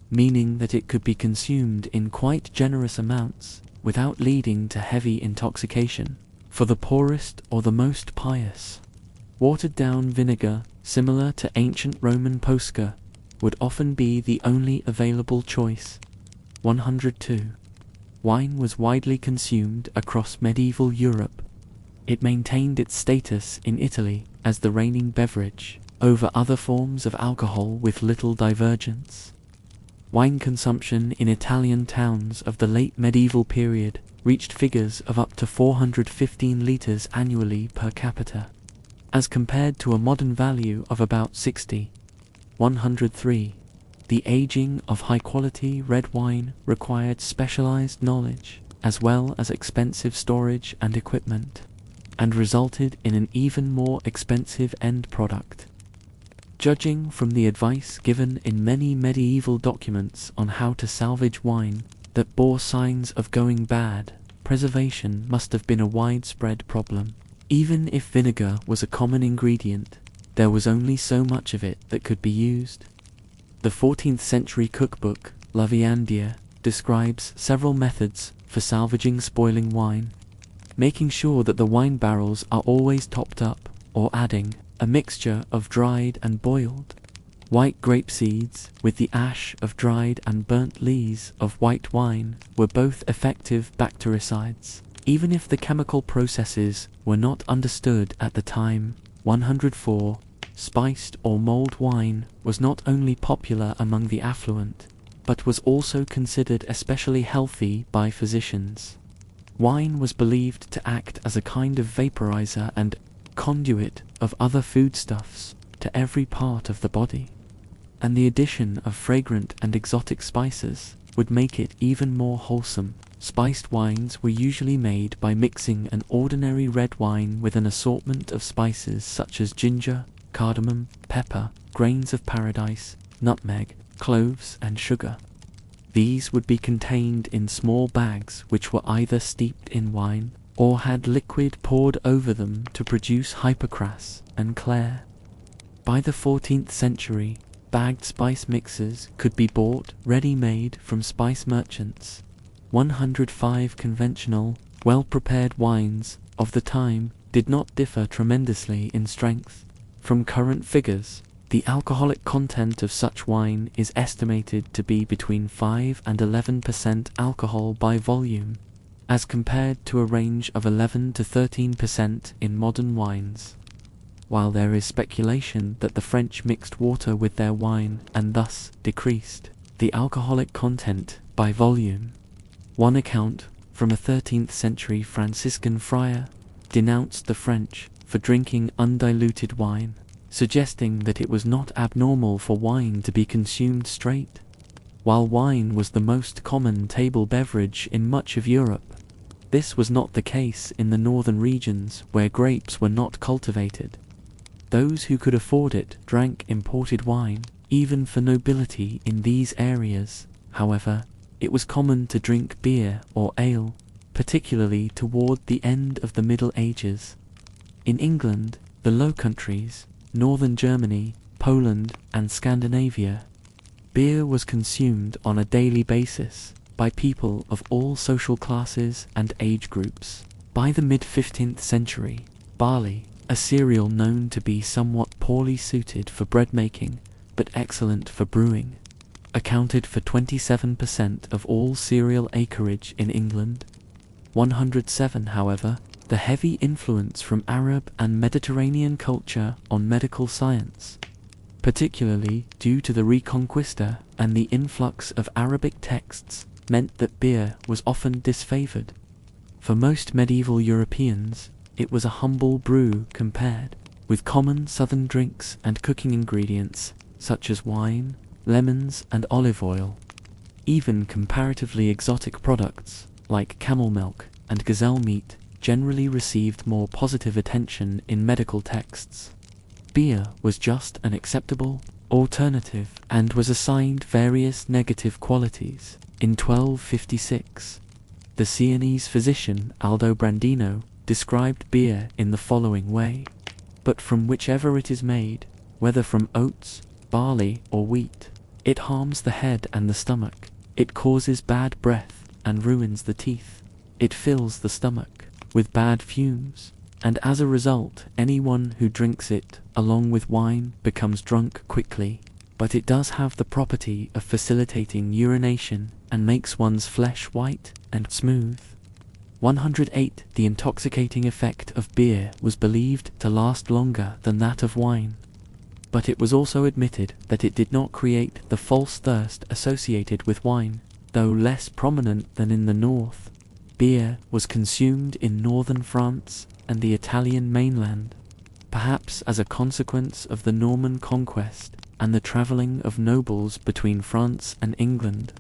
meaning that it could be consumed in quite generous amounts without leading to heavy intoxication. For the poorest or the most pious, watered-down vinegar, similar to ancient Roman posca, would often be the only available choice. 102. Wine was widely consumed across medieval Europe. It maintained its status in Italy as the reigning beverage over other forms of alcohol with little divergence. Wine consumption in Italian towns of the late medieval period reached figures of up to 415 litres annually per capita, as compared to a modern value of about 60. 103. The aging of high-quality red wine required specialized knowledge, as well as expensive storage and equipment, and resulted in an even more expensive end product. Judging from the advice given in many medieval documents on how to salvage wine that bore signs of going bad, preservation must have been a widespread problem. Even if vinegar was a common ingredient, there was only so much of it that could be used. The 14th century cookbook, La Viandière, describes several methods for salvaging spoiling wine, making sure that the wine barrels are always topped up, or adding a mixture of dried and boiled white grape seeds with the ash of dried and burnt lees of white wine were both effective bactericides, even if the chemical processes were not understood at the time. 104. Spiced or mulled wine was not only popular among the affluent, but was also considered especially healthy by physicians. Wine was believed to act as a kind of vaporizer and conduit of other foodstuffs to every part of the body, and the addition of fragrant and exotic spices would make it even more wholesome. Spiced wines were usually made by mixing an ordinary red wine with an assortment of spices such as ginger, cardamom, pepper, grains of paradise, nutmeg, cloves, and sugar. These would be contained in small bags which were either steeped in wine or had liquid poured over them to produce hypocras and clare. By the 14th century, bagged spice mixes could be bought ready-made from spice merchants. 105. Conventional, well-prepared wines of the time did not differ tremendously in strength. From current figures, the alcoholic content of such wine is estimated to be between 5 and 11% alcohol by volume, as compared to a range of 11 to 13% in modern wines. While there is speculation that the French mixed water with their wine and thus decreased the alcoholic content by volume, One account, from a 13th century Franciscan friar, denounced the French for drinking undiluted wine, suggesting that it was not abnormal for wine to be consumed straight. While wine was the most common table beverage in much of Europe, this was not the case in the northern regions where grapes were not cultivated. Those who could afford it drank imported wine, even for nobility in these areas. However, it was common to drink beer or ale, particularly toward the end of the Middle Ages. In England, the Low Countries, northern Germany, Poland, and Scandinavia, beer was consumed on a daily basis by people of all social classes and age groups. By the mid-15th century, barley, a cereal known to be somewhat poorly suited for bread making, but excellent for brewing, accounted for 27% of all cereal acreage in England. 107, however, the heavy influence from Arab and Mediterranean culture on medical science, particularly due to the Reconquista and the influx of Arabic texts, meant that beer was often disfavored. For most medieval Europeans, it was a humble brew compared with common southern drinks and cooking ingredients such as wine, lemons, and olive oil. Even comparatively exotic products like camel milk and gazelle meat generally received more positive attention in medical texts. Beer was just an acceptable alternative and was assigned various negative qualities. In 1256, the Sienese physician Aldobrandino described beer in the following way: "But from whichever it is made, whether from oats, barley, or wheat, it harms the head and the stomach. It causes bad breath and ruins the teeth. It fills the stomach with bad fumes, and as a result, anyone who drinks it, along with wine, becomes drunk quickly. But it does have the property of facilitating urination and makes one's flesh white and smooth." 108. The intoxicating effect of beer was believed to last longer than that of wine, but it was also admitted that it did not create the false thirst associated with wine. Though less prominent than in the north, beer was consumed in northern France and the Italian mainland, perhaps as a consequence of the Norman conquest and the travelling of nobles between France and England.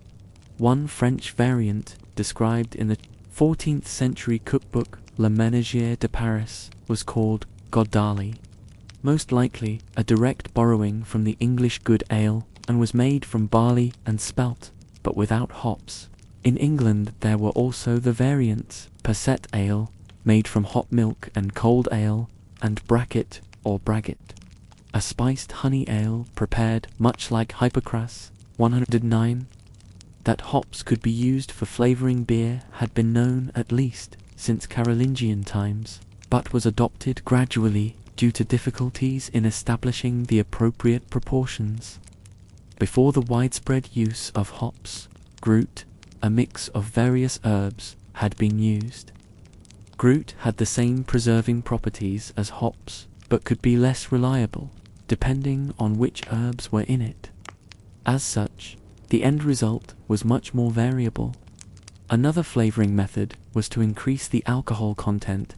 One French variant, described in the 14th century cookbook Le Ménagier de Paris, was called Godali, most likely a direct borrowing from the English good ale, and was made from barley and spelt, but without hops. In England there were also the variants Pesset ale, made from hot milk and cold ale, and Bracket or Braggot, a spiced honey ale prepared much like Hypocras. 109. That hops could be used for flavouring beer had been known at least since Carolingian times, but was adopted gradually due to difficulties in establishing the appropriate proportions. Before the widespread use of hops, Groot, a mix of various herbs, had been used. Groot had the same preserving properties as hops, but could be less reliable, depending on which herbs were in it. As such, the end result was much more variable. Another flavouring method was to increase the alcohol content,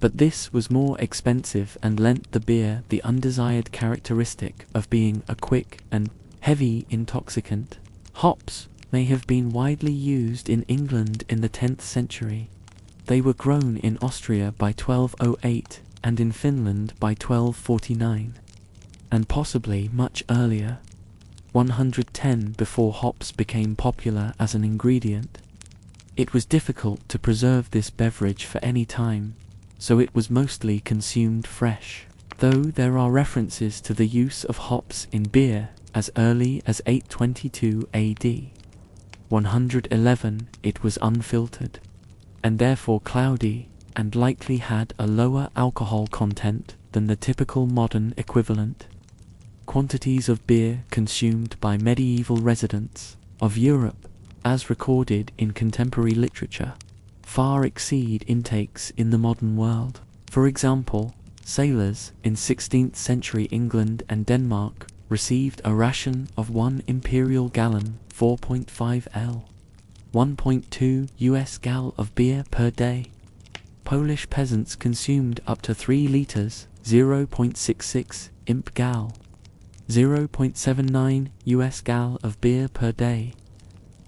but this was more expensive and lent the beer the undesired characteristic of being a quick and heavy intoxicant. Hops may have been widely used in England in the 10th century. They were grown in Austria by 1208 and in Finland by 1249, and possibly much earlier. 110 before hops became popular as an ingredient. It was difficult to preserve this beverage for any time, so it was mostly consumed fresh, though there are references to the use of hops in beer as early as 822 AD. 111. It was unfiltered, and therefore cloudy, and likely had a lower alcohol content than the typical modern equivalent. Quantities of beer consumed by medieval residents of Europe, as recorded in contemporary literature, far exceed intakes in the modern world. For example, sailors in 16th century England and Denmark received a ration of 1 imperial gallon, 4.5 L, 1.2 US gal of beer per day. Polish peasants consumed up to 3 liters, 0.66 imp gal. 0.79 US gal of beer per day.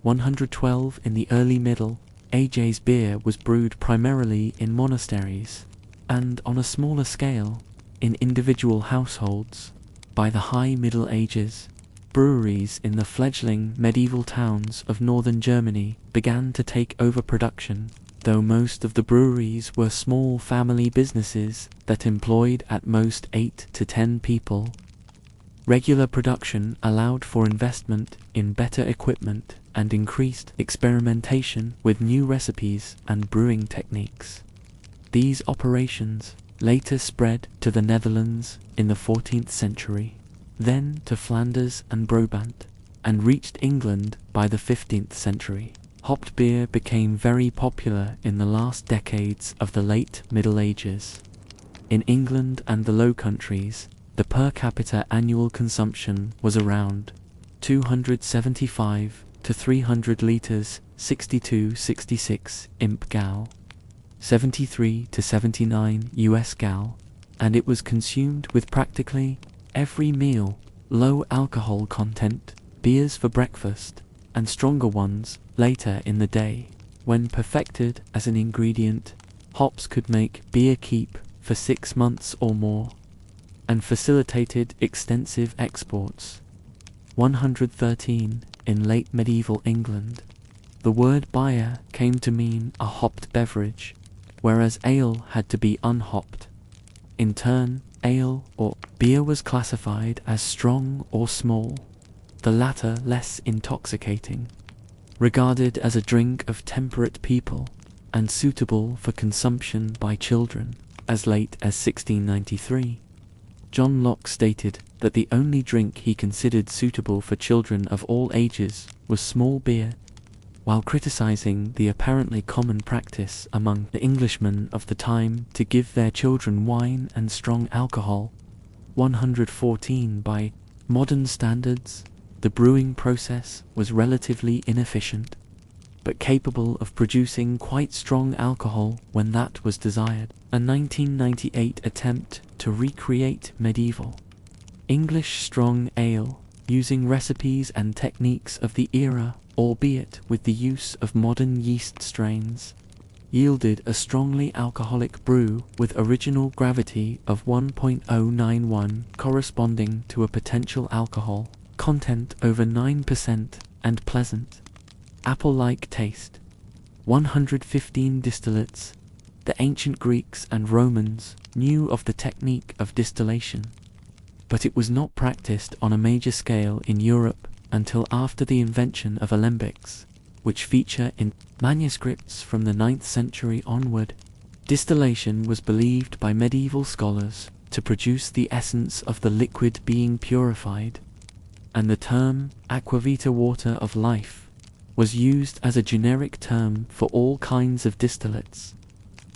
112 in the early Middle Ages. Beer was brewed primarily in monasteries, and on a smaller scale, in individual households. By the High Middle Ages, breweries in the fledgling medieval towns of northern Germany began to take over production, though most of the breweries were small family businesses that employed at most 8 to 10 people. Regular production allowed for investment in better equipment and increased experimentation with new recipes and brewing techniques. These operations later spread to the Netherlands in the 14th century, then to Flanders and Brabant, and reached England by the 15th century. Hopped beer became very popular in the last decades of the late Middle Ages. In England and the Low Countries, the per capita annual consumption was around 275 to 300 litres, 62-66 imp gal, 73 to 79 US gal, and it was consumed with practically every meal. Low alcohol content, beers for breakfast, and stronger ones later in the day. When perfected as an ingredient, hops could make beer keep for 6 months or more, and facilitated extensive exports. 113 in late medieval England, the word beer came to mean a hopped beverage, whereas ale had to be unhopped. In turn, ale or beer was classified as strong or small, the latter less intoxicating, regarded as a drink of temperate people, and suitable for consumption by children. As late as 1693, John Locke stated that the only drink he considered suitable for children of all ages was small beer, while criticizing the apparently common practice among the Englishmen of the time to give their children wine and strong alcohol. 114 by modern standards, the brewing process was relatively inefficient, but capable of producing quite strong alcohol when that was desired. A 1998 attempt to recreate medieval English strong ale, using recipes and techniques of the era, albeit with the use of modern yeast strains, yielded a strongly alcoholic brew with original gravity of 1.091 corresponding to a potential alcohol content over 9% and pleasant, apple-like taste. 115 distillates. The ancient Greeks and Romans knew of the technique of distillation, but it was not practiced on a major scale in Europe until after the invention of alembics, which feature in manuscripts from the 9th century onward. Distillation was believed by medieval scholars to produce the essence of the liquid being purified, and the term aquavita, water of life, was used as a generic term for all kinds of distillates.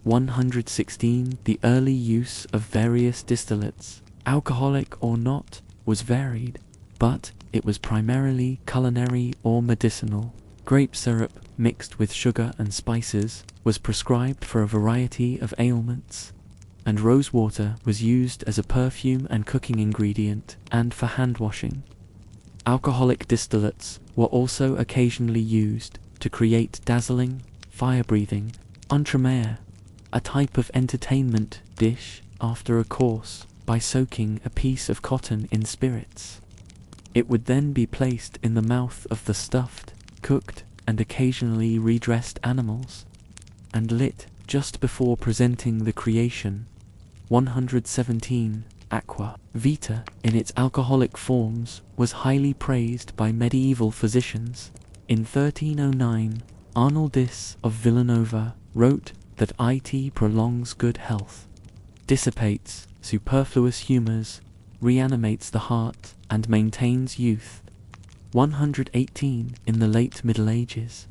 116 The early use of various distillates, alcoholic or not, was varied, but it was primarily culinary or medicinal. Grape syrup mixed with sugar and spices was prescribed for a variety of ailments, and rosewater was used as a perfume and cooking ingredient and for hand washing. Alcoholic distillates were also occasionally used to create dazzling, fire-breathing entremets, a type of entertainment dish after a course, by soaking a piece of cotton in spirits. It would then be placed in the mouth of the stuffed, cooked, and occasionally redressed animals, and lit just before presenting the creation. 117 Aqua vita, in its alcoholic forms, was highly praised by medieval physicians. In 1309, Arnoldus of Villanova wrote that it prolongs good health, dissipates superfluous humours, reanimates the heart, and maintains youth. 118 In the late Middle Ages,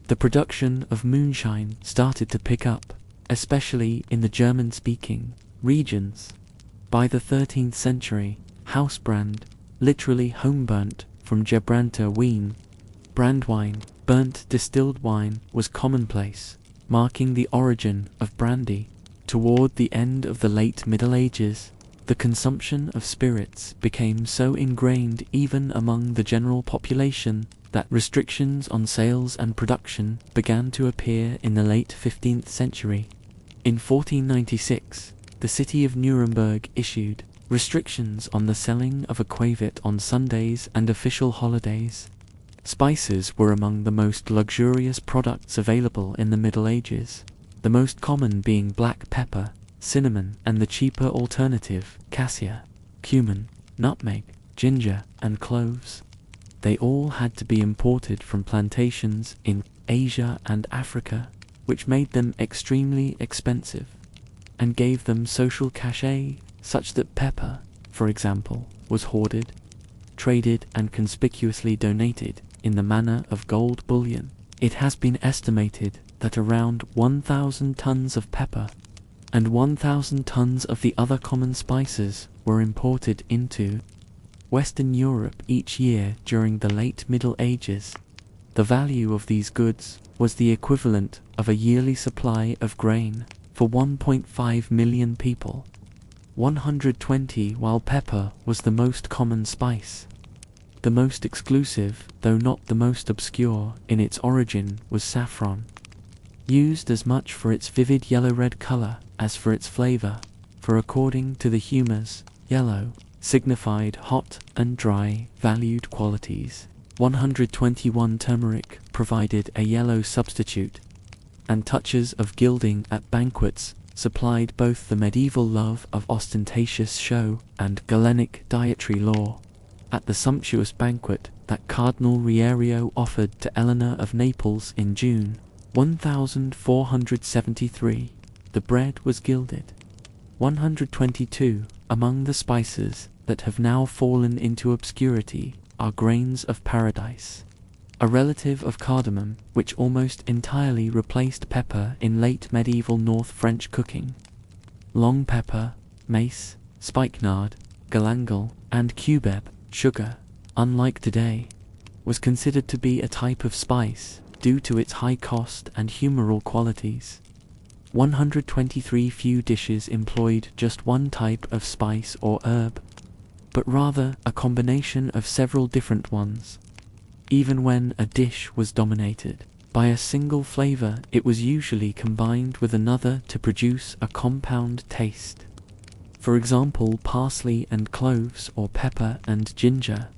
the production of moonshine started to pick up, especially in the German-speaking regions. By the 13th century, Hausbrand, literally homeburnt from Gebrannter Wein, brandewine, Burnt distilled wine was commonplace, marking the origin of brandy. Toward the end of the late Middle Ages, the consumption of spirits became so ingrained even among the general population that restrictions on sales and production began to appear in the late 15th century. In 1496, the city of Nuremberg issued restrictions on the selling of aquavit on Sundays and official holidays. Spices were among the most luxurious products available in the Middle Ages, the most common being black pepper, cinnamon, and the cheaper alternative, cassia, cumin, nutmeg, ginger, and cloves. They all had to be imported from plantations in Asia and Africa, which made them extremely expensive, and gave them social cachet such that pepper, for example, was hoarded, traded, and conspicuously donated in the manner of gold bullion. It has been estimated that around 1,000 tons of pepper and 1,000 tons of the other common spices were imported into Western Europe each year during the late Middle Ages. The value of these goods was the equivalent of a yearly supply of grain for 1.5 million people. 120 while pepper was the most common spice. The most exclusive, though not the most obscure, in its origin was saffron, used as much for its vivid yellow-red color as for its flavor, for according to the humors, yellow signified hot and dry valued qualities. 121 turmeric provided a yellow substitute, and touches of gilding at banquets supplied both the medieval love of ostentatious show and Galenic dietary law. At the sumptuous banquet that Cardinal Riario offered to Eleanor of Naples in June 1473, the bread was gilded. 122. Among the spices that have now fallen into obscurity are grains of paradise, a relative of cardamom which almost entirely replaced pepper in late medieval North French cooking. Long pepper, mace, spikenard, galangal, and cubeb, sugar, unlike today, was considered to be a type of spice due to its high cost and humoral qualities. 123. Few dishes employed just one type of spice or herb, but rather a combination of several different ones. Even when a dish was dominated by a single flavor, it was usually combined with another to produce a compound taste. For example, parsley and cloves, or pepper and ginger.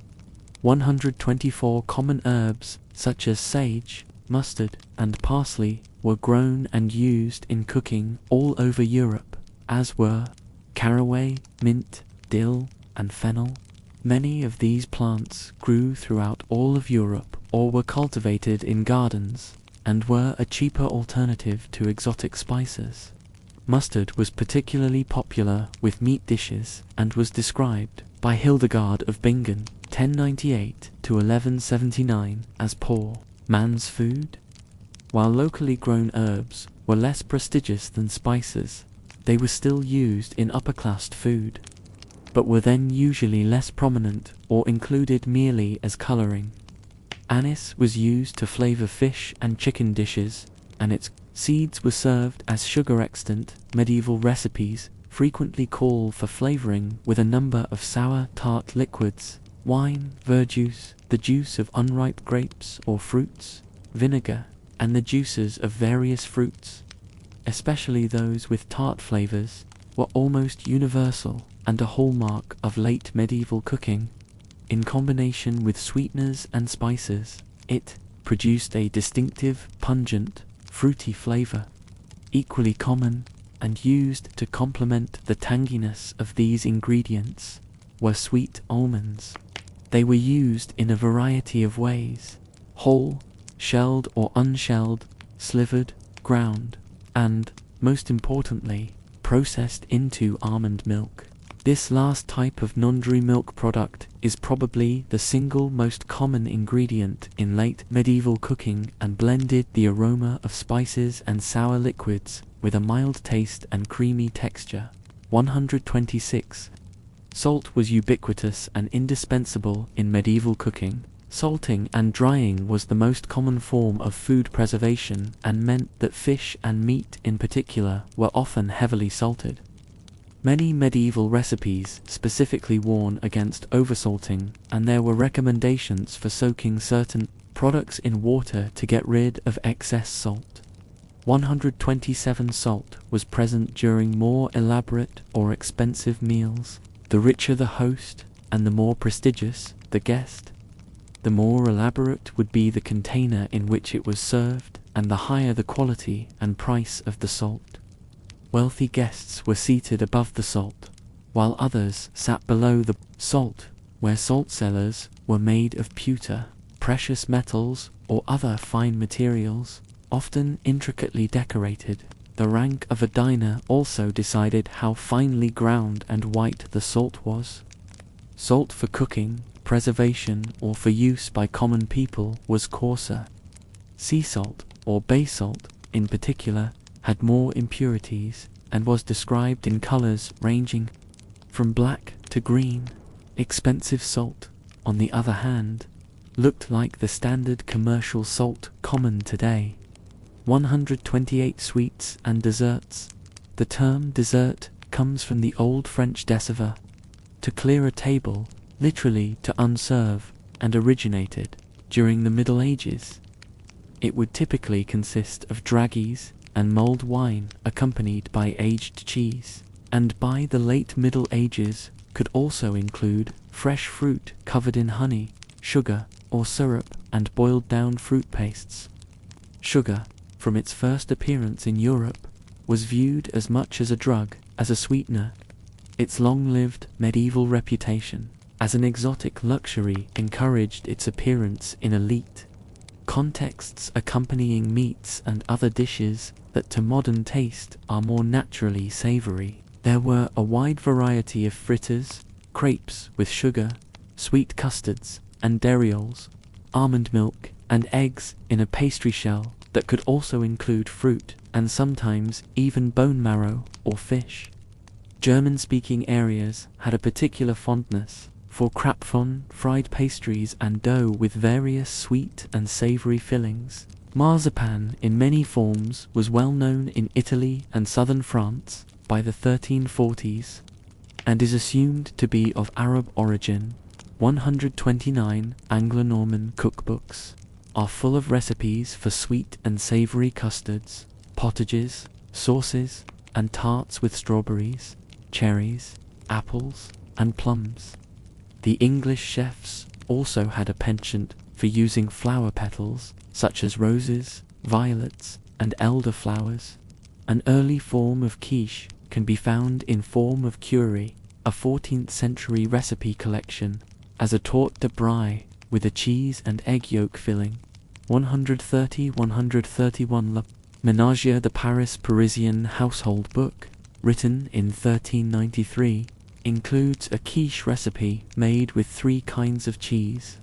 124. Common herbs such as sage, mustard, and parsley were grown and used in cooking all over Europe, as were caraway, mint, dill, and fennel. Many of these plants grew throughout all of Europe or were cultivated in gardens, and were a cheaper alternative to exotic spices. Mustard was particularly popular with meat dishes and was described by Hildegard of Bingen, 1098 to 1179, as poor man's food. While locally grown herbs were less prestigious than spices, they were still used in upper-class food, but were then usually less prominent or included merely as coloring. Anise was used to flavor fish and chicken dishes, and its seeds were served as sugar extant. Medieval recipes frequently call for flavoring with a number of sour tart liquids: wine, verjuice, the juice of unripe grapes or fruits, vinegar, and the juices of various fruits, especially those with tart flavors, were almost universal and a hallmark of late medieval cooking. In combination with sweeteners and spices, it produced a distinctive, pungent, fruity flavor. Equally common, and used to complement the tanginess of these ingredients, were sweet almonds. They were used in a variety of ways: whole, shelled or unshelled, slivered, ground, and, most importantly, processed into almond milk. This last type of non-dairy milk product is probably the single most common ingredient in late medieval cooking and blended the aroma of spices and sour liquids with a mild taste and creamy texture. 126. Salt was ubiquitous and indispensable in medieval cooking. Salting and drying was the most common form of food preservation and meant that fish and meat in particular were often heavily salted. Many medieval recipes specifically warn against oversalting, and there were recommendations for soaking certain products in water to get rid of excess salt. 127 Salt was present during more elaborate or expensive meals. The richer the host, and the more prestigious the guest, the more elaborate would be the container in which it was served, and the higher the quality and price of the salt. Wealthy guests were seated above the salt, while others sat below the salt, where salt cellars were made of pewter, precious metals, or other fine materials, often intricately decorated. The rank of a diner also decided how finely ground and white the salt was. Salt for cooking, preservation, or for use by common people was coarser. Sea salt, or bay salt, in particular, had more impurities, and was described in colors ranging from black to green. Expensive salt, on the other hand, looked like the standard commercial salt common today. 128 Sweets and desserts. The term dessert comes from the Old French dessert, to clear a table, literally to unserve, and originated during the Middle Ages. It would typically consist of dragées and mulled wine accompanied by aged cheese, and by the late Middle Ages could also include fresh fruit covered in honey, sugar, or syrup, and boiled down fruit pastes. Sugar, from its first appearance in Europe, was viewed as much as a drug as a sweetener. Its long-lived medieval reputation as an exotic luxury encouraged its appearance in elite contexts, accompanying meats and other dishes that to modern taste are more naturally savory. There were a wide variety of fritters, crepes with sugar, sweet custards, and darioles, almond milk, and eggs in a pastry shell that could also include fruit, and sometimes even bone marrow or fish. German-speaking areas had a particular fondness for krapfen, fried pastries and dough with various sweet and savory fillings. Marzipan in many forms was well known in Italy and southern France by the 1340s, and is assumed to be of Arab origin. 129 Anglo-Norman cookbooks are full of recipes for sweet and savory custards, pottages, sauces, and tarts with strawberries, cherries, apples, and plums. The English chefs also had a penchant for using flower petals, such as roses, violets, and elderflowers. An early form of quiche can be found in form of curry, a 14th century recipe collection, as a tourte de braille with a cheese and egg yolk filling. 130-131 Le Ménagier de Paris Parisian household book, written in 1393, includes a quiche recipe made with 3 kinds of cheese: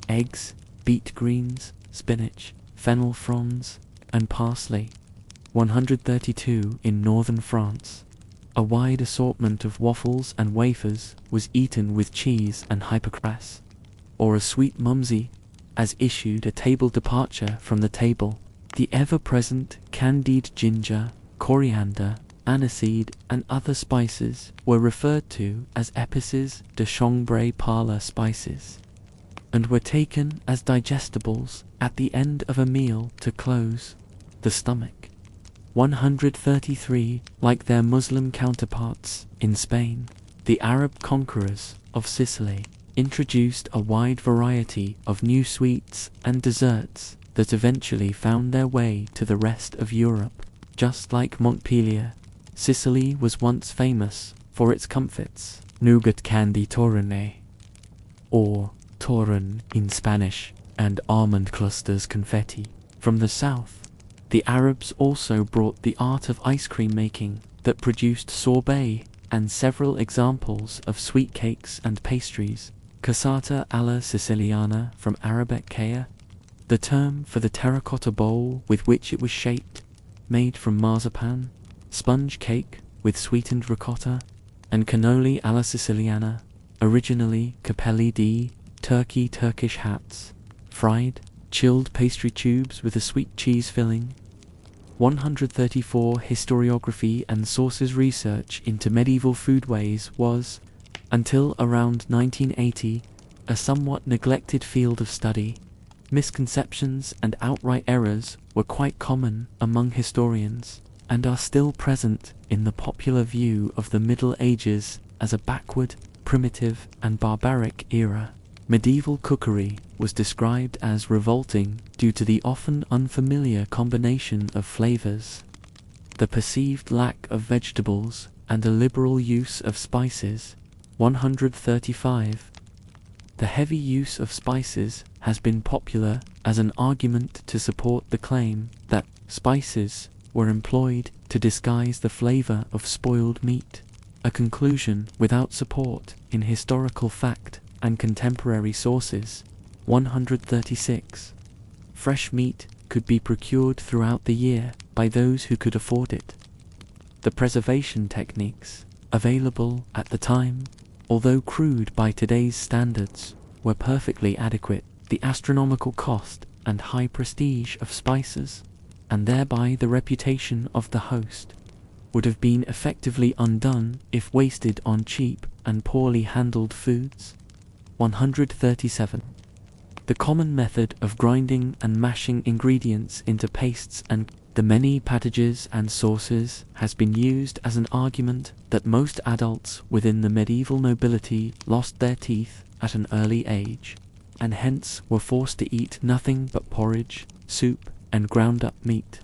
eggs, beet greens, spinach, fennel fronds, and parsley. 132 In northern France, a wide assortment of waffles and wafers was eaten with cheese and hypocras, or a sweet mumsy, as issued a table departure from the table. The ever-present candied ginger, coriander, aniseed, and other spices were referred to as épices de chambre parlor spices, and were taken as digestibles at the end of a meal to close the stomach. 133 Like their Muslim counterparts in Spain, the Arab conquerors of Sicily introduced a wide variety of new sweets and desserts that eventually found their way to the rest of Europe. Just like Montpellier, Sicily was once famous for its comfits, nougat candy torrone, or torrone in Spanish, and almond clusters confetti. From the south, the Arabs also brought the art of ice cream making that produced sorbet and several examples of sweet cakes and pastries. Cassata alla Siciliana, from Arabic kaya, the term for the terracotta bowl with which it was shaped, made from marzipan, sponge cake with sweetened ricotta, and cannoli alla Siciliana, originally capelli di turkey, Turkish hats, fried, chilled pastry tubes with a sweet cheese filling. 134 Historiography and sources. Research into medieval foodways was, until around 1980, a somewhat neglected field of study. Misconceptions and outright errors were quite common among historians, and are still present in the popular view of the Middle Ages as a backward, primitive, and barbaric era. Medieval cookery was described as revolting due to the often unfamiliar combination of flavors, the perceived lack of vegetables, and a liberal use of spices. 135. The heavy use of spices has been popular as an argument to support the claim that spices were employed to disguise the flavor of spoiled meat, a conclusion without support in historical fact and contemporary sources. 136. Fresh meat could be procured throughout the year by those who could afford it. The preservation techniques available at the time, although crude by today's standards, were perfectly adequate. The astronomical cost and high prestige of spices, and thereby the reputation of the host, would have been effectively undone if wasted on cheap and poorly handled foods. 137. The common method of grinding and mashing ingredients into pastes and the many pottages and sauces has been used as an argument that most adults within the medieval nobility lost their teeth at an early age, and hence were forced to eat nothing but porridge, soup, and ground-up meat.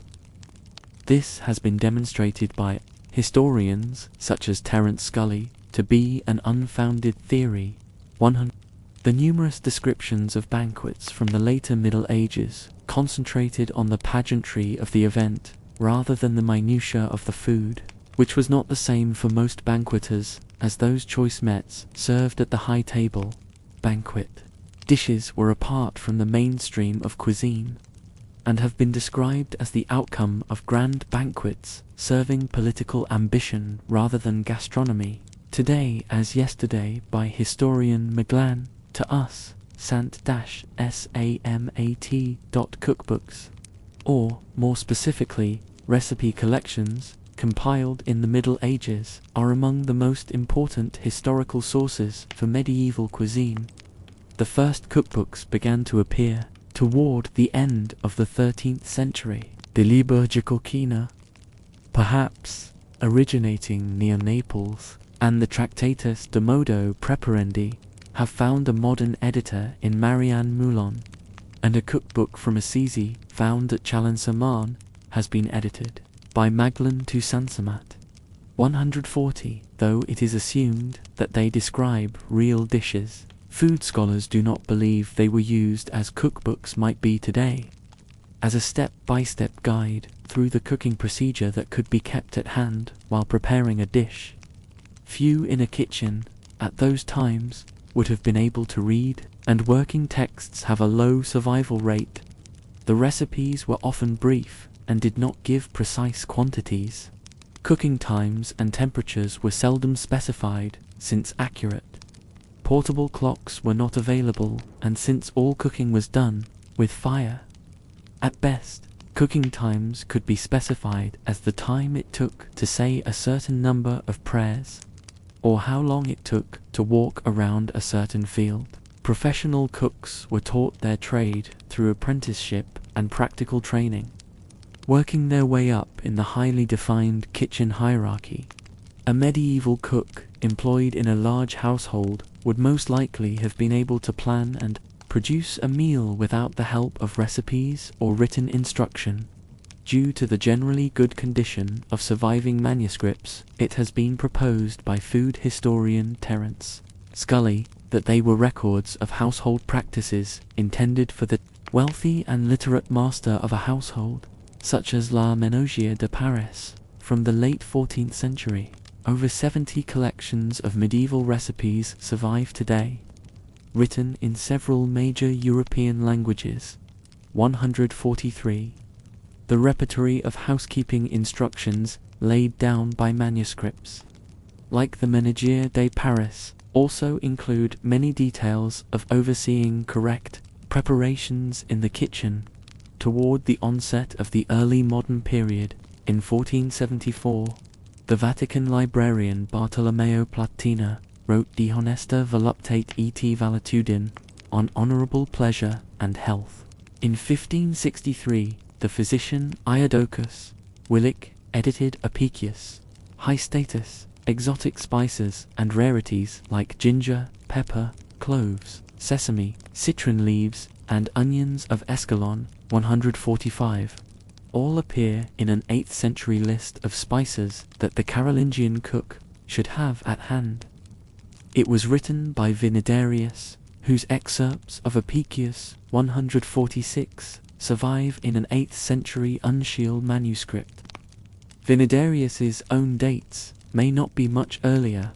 This has been demonstrated by historians such as Terence Scully to be an unfounded theory. 100. The numerous descriptions of banquets from the later Middle Ages concentrated on the pageantry of the event rather than the minutiae of the food, which was not the same for most banqueters as those choice mets served at the high table. Banquet dishes were apart from the mainstream of cuisine, and have been described as the outcome of grand banquets serving political ambition rather than gastronomy. Today as yesterday by historian Maglan, to us, sant-samat.cookbooks, or, more specifically, recipe collections, compiled in the Middle Ages, are among the most important historical sources for medieval cuisine. The first cookbooks began to appear toward the end of the 13th century, the Liber de Coquina, perhaps originating near Naples, and the Tractatus de Modo Preparendi, have found a modern editor in Marianne Moulon, and a cookbook from Assisi found at Chalon-sur-Marne has been edited by Maglan to Sant-Samat. 140. Though it is assumed that they describe real dishes, food scholars do not believe they were used as cookbooks might be today, as a step-by-step guide through the cooking procedure that could be kept at hand while preparing a dish. Few in a kitchen at those times would have been able to read, and working texts have a low survival rate. The recipes were often brief and did not give precise quantities. Cooking times and temperatures were seldom specified, since accurate. Portable clocks were not available, and since all cooking was done with fire. At best, cooking times could be specified as the time it took to say a certain number of prayers, or how long it took to walk around a certain field. Professional cooks were taught their trade through apprenticeship and practical training, working their way up in the highly defined kitchen hierarchy. A medieval cook employed in a large household would most likely have been able to plan and produce a meal without the help of recipes or written instruction. Due to the generally good condition of surviving manuscripts, it has been proposed by food historian Terence Scully that they were records of household practices intended for the wealthy and literate master of a household, such as La Ménagier de Paris, from the late 14th century. Over 70 collections of medieval recipes survive today, written in several major European languages. 143. The repertory of housekeeping instructions laid down by manuscripts, like the Ménagier de Paris, also include many details of overseeing correct Preparations in the kitchen. Toward the onset of the early modern period, in 1474, the Vatican librarian Bartolomeo Platina wrote De Honesta Voluptate et Valetudine, on honorable pleasure and health. In 1563, the physician Iodocus Willich edited Apicius, high status, exotic spices and rarities like ginger, pepper, cloves, sesame, citron leaves, and onions of Escalon, 145. All appear in an 8th century list of spices that the Carolingian cook should have at hand. It was written by Vinidarius, whose excerpts of Apicius 146 survive in an 8th century uncial manuscript. Vinidarius's own dates may not be much earlier,